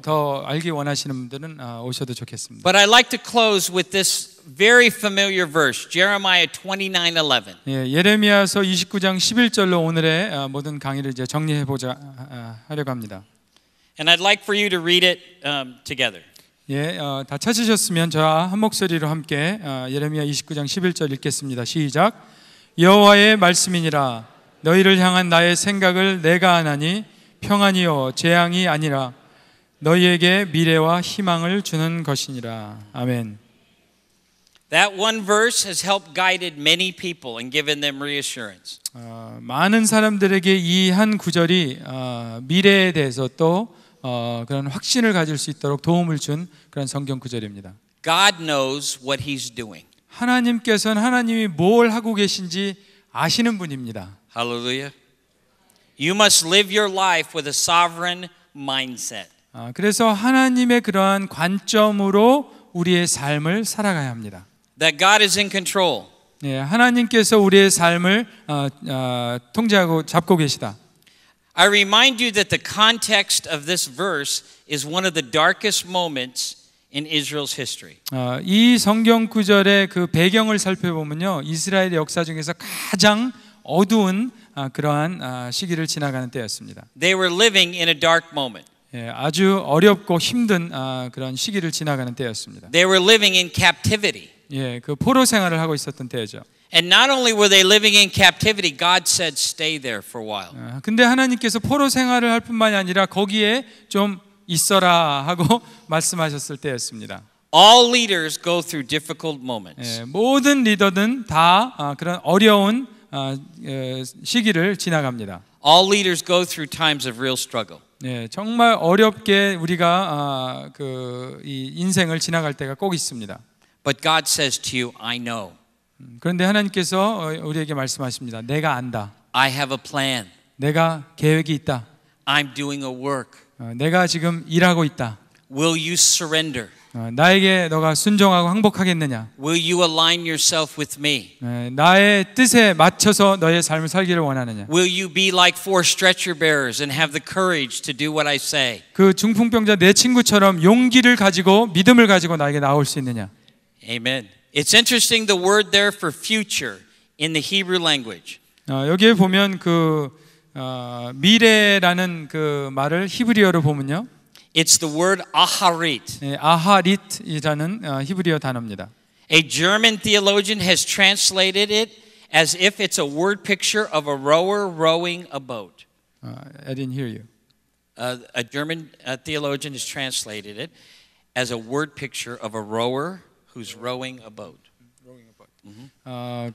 더 알기 원하시는 분들은 오셔도 좋겠습니다. But I'd like to close with this very familiar verse, Jeremiah 29:11. 예, 예레미야서 29장 11절로 오늘의 모든 강의를 이제 정리해 보자 하려고 합니다. And I'd like for you to read it together. 예, 다 찾으셨으면 저와 한 목소리로 함께 예레미야 29장 11절 읽겠습니다. 시작. 여호와의 말씀이니라. 너희를 향한 나의 생각을 내가 아나니 평안이요 재앙이 아니라 너희에게 미래와 희망을 주는 것이니라. 아멘. That one verse has helped guided many people and given them reassurance. 많은 사람들에게 이 한 구절이 미래에 대해서 또 그런 확신을 가질 수 있도록 도움을 준 그런 성경 구절입니다. God knows what He's doing. 하나님께서는 하나님이 뭘 하고 계신지 아시는 분입니다. Hallelujah. You must live your life with a sovereign mindset. 그래서 하나님의 그러한 관점으로 우리의 삶을 살아가야 합니다. That God is in control. 예, 하나님께서 우리의 삶을 통제하고 잡고 계시다. I remind you that the context of this verse is one of the darkest moments in Israel's history. 이 성경 구절의 그 배경을 살펴보면요, 이스라엘의 역사 중에서 가장 어두운 그러한 시기를 지나가는 때였습니다. They were living in a dark moment. 예, 아주 어렵고 힘든 그런 시기를 지나가는 때였습니다. They were living in captivity. 예, 그 포로 생활을 하고 있었던 때죠. And not only were they living in captivity, God said, "Stay there for a while." 근데 하나님께서 포로 생활을 할 뿐만이 아니라 거기에 좀 있어라 하고 말씀하셨을 때였습니다. All leaders go through difficult moments. 예, 모든 리더는 다 그런 어려운 시기를 지나갑니다. All leaders go through times of real struggle. 예, 정말 어렵게 우리가 이 인생을 지나갈 때가 꼭 있습니다. But God says to you, "I know. 그런데 하나님께서 우리에게 말씀하십니다. 내가 안다. I have a plan. 내가 계획이 있다. I'm doing a work. 내가 지금 일하고 있다. Will you surrender? 나에게 너가 순종하고 항복하겠느냐? Will you align yourself with me? 나의 뜻에 맞춰서 너의 삶을 살기를 원하느냐? Will you be like 4 stretcher bearers and have the courage to do what I say? 그 중풍병자 내 친구처럼 용기를 가지고 믿음을 가지고 나에게 나올 수 있느냐? Amen. It's interesting the word there for future in the Hebrew language. 여기에 보면 그 미래라는 그 말을 히브리어로 보면요. It's the word aharit. 아하릿이라는 히브리어 단어입니다. A German theologian has translated it as if it's a word picture of a rower rowing a boat. I didn't hear you. A German theologian has translated it as a word picture of a rower who's rowing a boat.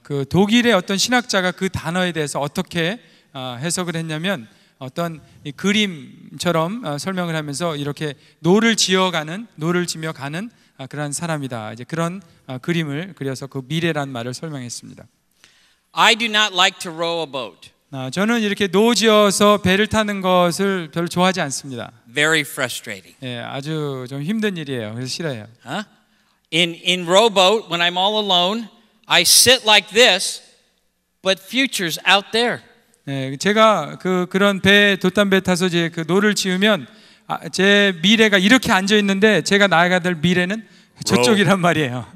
그 독일의 어떤 신학자가 그 단어에 대해서 어떻게 해석을 했냐면 어떤 이 그림처럼 설명을 하면서 이렇게 노를 지며 가는 그런 사람이다. 이제 그런 그림을 그려서 그 미래란 말을 설명했습니다. I do not like to row a boat. 저는 이렇게 노지어서 배를 타는 것을 별로 좋아하지 않습니다. Very frustrating. 예, 아주 좀 힘든 일이에요. 그래서 싫어해요. Huh? In rowboat, when I'm all alone, I sit like this, but future's out there. 예, 제가 그런 배 돛담배 타서 이제 그 노를 지으면 제 미래가 이렇게 앉아 있는데 제가 나아가야 될 미래는 저쪽이란 말이에요.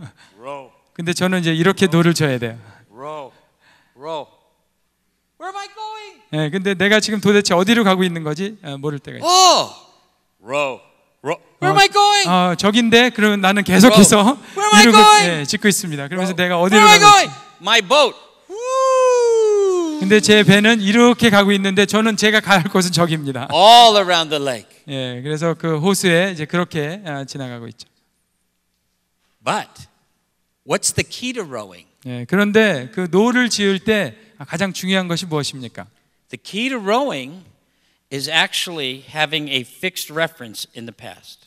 근데 저는 이제 이렇게 노를 져야 돼요. Row. Where am I going? 예, 근데 내가 지금 도대체 어디로 가고 있는 거지? 모를 때가 있어요. Oh, Row. where am I going? 저긴데 그러면 나는 계속해서 Where am I 이루고 going? 짓고 있습니다. 그러면서 내가 어디로 Where am I 가고 going? 있지? My boat. Woo! 근데 제 배는 이렇게 가고 있는데 저는 제가 가야 할 곳은 저기입니다. All around the lake. 예, 그래서 그 호수에 이제 그렇게 지나가고 있죠. But what's the key to rowing? 예, 그런데 그 노를 지을 때 가장 중요한 것이 무엇입니까? The key to rowing is actually having a fixed reference in the past.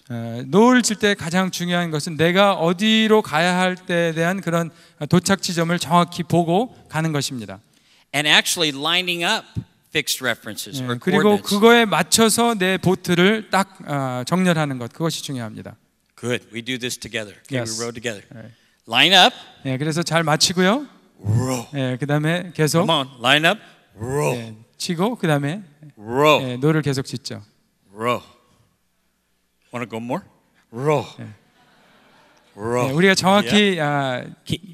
노를 칠 때 가장 중요한 것은 내가 어디로 가야 할 때에 대한 그런 도착 지점을 정확히 보고 가는 것입니다. And actually lining up fixed references or 그리고 coordinates. 그거에 맞춰서 내 보트를 딱 정렬하는 것, 그것이 중요합니다. Good. We do this together. Okay, Yes. we row together. Line up. 예, 그래서 잘 맞추고요. Row. 예, 그다음에 계속 Come on. Line up. Row. 예, 치고 그다음에 Row. 예, 노를 계속 짓죠. Row. Want to go more? Row. Row. 예, 우리가 정확히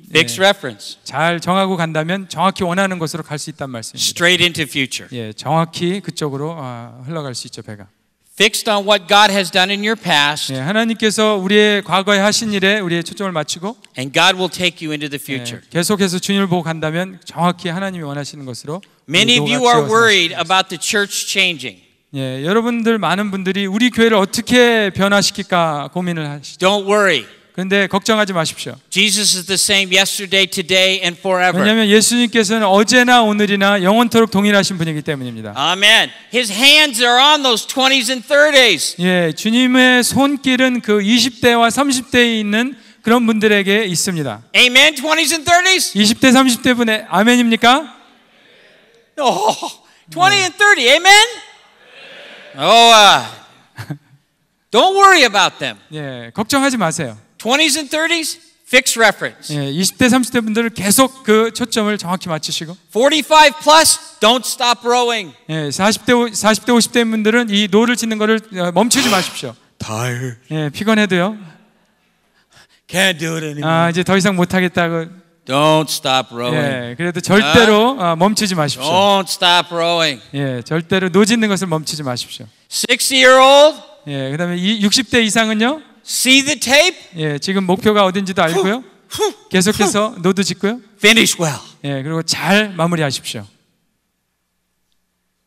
Fixed reference. 잘 정하고 간다면 정확히 원하는 곳으로 갈 수 있단 말씀입니다. Straight into future. 예, 정확히 그쪽으로 흘러갈 수 있죠, 배가. Fixed on what God has done in your past, 예, 하나님께서 우리의 과거에 하신 일에 우리의 초점을 맞추고 and God will take you into the 예, future. 계속해서 주님을 보고 간다면 정확히 하나님이 원하시는 것으로 Many of you 노가 are 지어서 worried 나십니다. about the church changing. 예, 여러분들 많은 분들이 우리 교회를 어떻게 변화시킬까 고민을 하시죠. Don't worry. 그런데 걱정하지 마십시오. Jesus is the same yesterday, today, and forever. 왜냐하면 예수님께서는 어제나 오늘이나 영원토록 동일하신 분이기 때문입니다. Amen. His hands are on those 20s and 30s. 예, 주님의 손길은 그 20대와 30대에 있는 그런 분들에게 있습니다. Amen. 20s and 30s? 20대, 30대 분의 아멘입니까? Oh, 20 and 30. Amen. Oh, don't worry about them. 예, 걱정하지 마세요. 20s and 30s, fixed reference. 예, 20대, 30대 분들을 계속 그 초점을 정확히 맞추시고 45 plus, don't stop rowing. 예, 40대, 50대 분들은 이 노를 짓는 거를 멈추지 마십시오. Tired. 예, 피곤해도요. Can't do it anymore. 이제 더 이상 못하겠다고. Don't stop rowing. 예, 그래도 절대로 멈추지 마십시오. Don't stop rowing. 예, 절대로 노 짓는 것을 멈추지 마십시오. 60-year-old, 예, 그다음에 60대 이상은요. see the tape, 예, 지금 목표가 어딘지도 알고요. 계속해서 노도 짓고요. finish well. 예, 그리고 잘 마무리하십시오.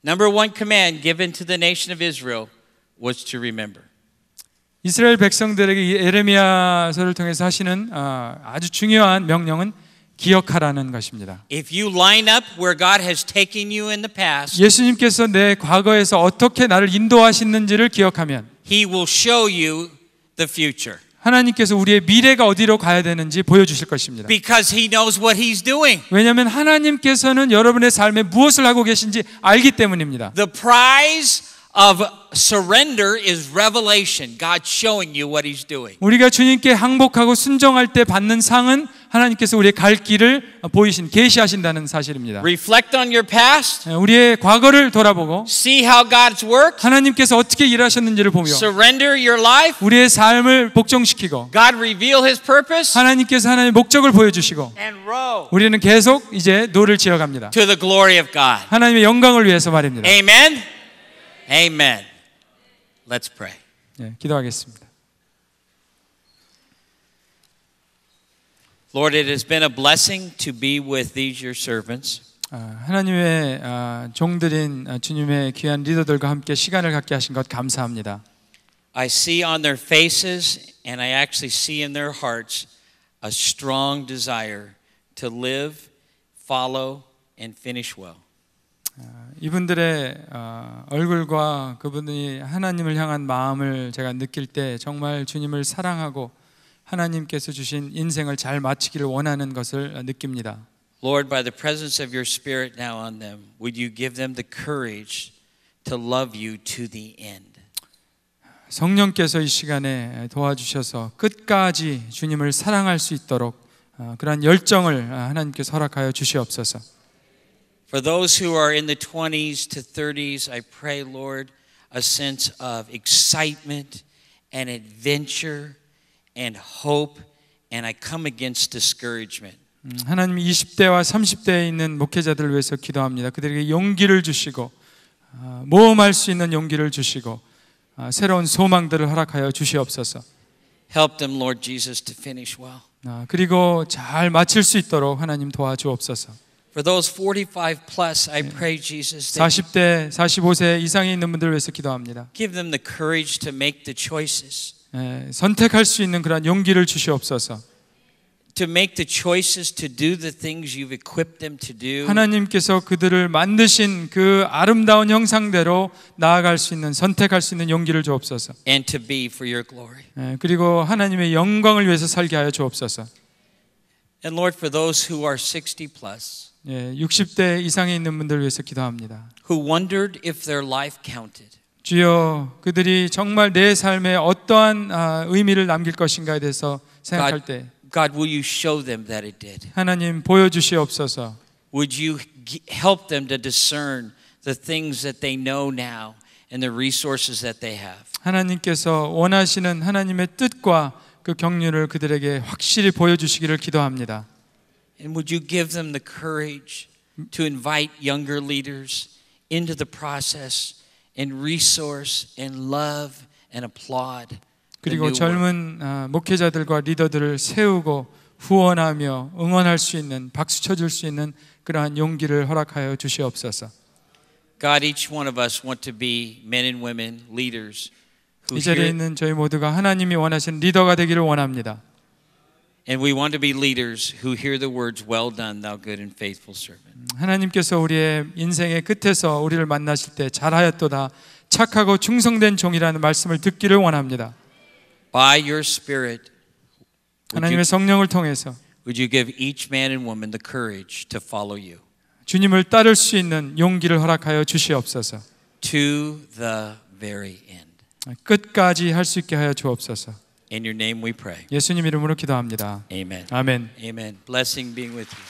Number one command given to the nation of Israel was to remember. 이스라엘 백성들에게 이 에레미야서를 통해서 하시는 아주 중요한 명령은 기억하라는 것입니다. If you line up where God has taken you in the past, 예수님께서 내 과거에서 어떻게 나를 인도하시는지를 기억하면 He will show you the future. 하나님께서 우리의 미래가 어디로 가야 되는지 보여주실 것입니다. Because He knows what He's doing. 왜냐하면 하나님께서는 여러분의 삶에 무엇을 하고 계신지 알기 때문입니다. The prize of surrender is revelation. God showing you what He's doing. 우리가 주님께 항복하고 순종할 때 받는 상은 하나님께서 우리의 갈 길을 계시하신다는 사실입니다. Reflect on your past. 우리의 과거를 돌아보고 See how God's worked. 하나님께서 어떻게 일하셨는지를 보며 Surrender your life. 우리의 삶을 복종시키고 God reveal His purpose. 하나님께서 하나님의 목적을 보여주시고 And row 우리는 계속 이제 노를 지어갑니다. to the glory of God. 하나님의 영광을 위해서 말입니다. Amen. Amen. Let's pray. 네, 기도하겠습니다. Lord, it has been a blessing to be with these your servants. 하나님의 종들인 주님의 귀한 리더들과 함께 시간을 갖게 하신 것 감사합니다. I see on their faces and I actually see in their hearts a strong desire to live, follow, and finish well. 이분들의 얼굴과 그분이 하나님을 향한 마음을 제가 느낄 때 정말 주님을 사랑하고 하나님께서 주신 인생을 잘 마치기를 원하는 것을 느낍니다. Lord, by the presence of your Spirit now on them, would you give them the courage to love you to the end? 성령께서 이 시간에 도와주셔서 끝까지 주님을 사랑할 수 있도록 그러한 열정을 하나님께서 허락하여 주시옵소서. For those who are in the 20s to 30s, I pray, Lord, a sense of excitement and adventure and hope, and I come against discouragement. 하나님 20대와 30대에 있는 목회자들을 위해서 기도합니다. 그들에게 용기를 주시고 모험할 수 있는 용기를 주시고 새로운 소망들을 허락하여 주시옵소서. Help them, Lord Jesus, to finish well. 그리고 잘 마칠 수 있도록 하나님 도와주옵소서. For those 45 plus, I pray, Jesus, 40대, 45세 이상에 있는 분들을 위해서 기도합니다. give them the courage to make the choices. 선택할 수 있는 그런 용기를 주시옵소서. To make the choices to do the things you've equipped them to do. 하나님께서 그들을 만드신 그 아름다운 형상대로 나아갈 수 있는 선택할 수 있는 용기를 주옵소서. And to be for your glory. 그리고 하나님의 영광을 위해서 살게 하여 주옵소서. And Lord, for those who are 60 plus. 60대 이상에 있는 분들을 위해서 기도합니다. Who wondered if their life counted. 주여, 그들이 정말 내 삶에 어떠한 의미를 남길 것인가에 대해서 생각할 때 God, will you show them that it did? 하나님 보여주시옵소서. Would you help them to discern the things that they know now and the resources that they have? 하나님께서 원하시는 하나님의 뜻과 그 경륜을 그들에게 확실히 보여주시기를 기도합니다. And would you give them the courage to invite younger leaders into the process and resource and love and applaud? 그리고 젊은 목회자들과 리더들을 세우고 후원하며 응원할 수 있는 박수 쳐줄 수 있는 그러한 용기를 허락하여 주시옵소서. God, each one of us want to be men and women leaders who 이 자리에 있는 저희 모두가 하나님이 원하시는 리더가 되기를 원합니다. And we want to be leaders who hear the words, "Well done, thou good and faithful servant." 하나님께서 우리의 인생의 끝에서 우리를 만나실 때 잘하였도다 착하고 충성된 종이라는 말씀을 듣기를 원합니다. By your Spirit, 하나님의 성령을 통해서 would you give each man and woman the courage to follow you? 주님을 따를 수 있는 용기를 허락하여 주시옵소서. To the very end. 끝까지 할 수 있게 하여 주옵소서. In your name we pray. 예수님 이름으로 기도합니다. Amen. 아멘. Amen. Blessing being with you.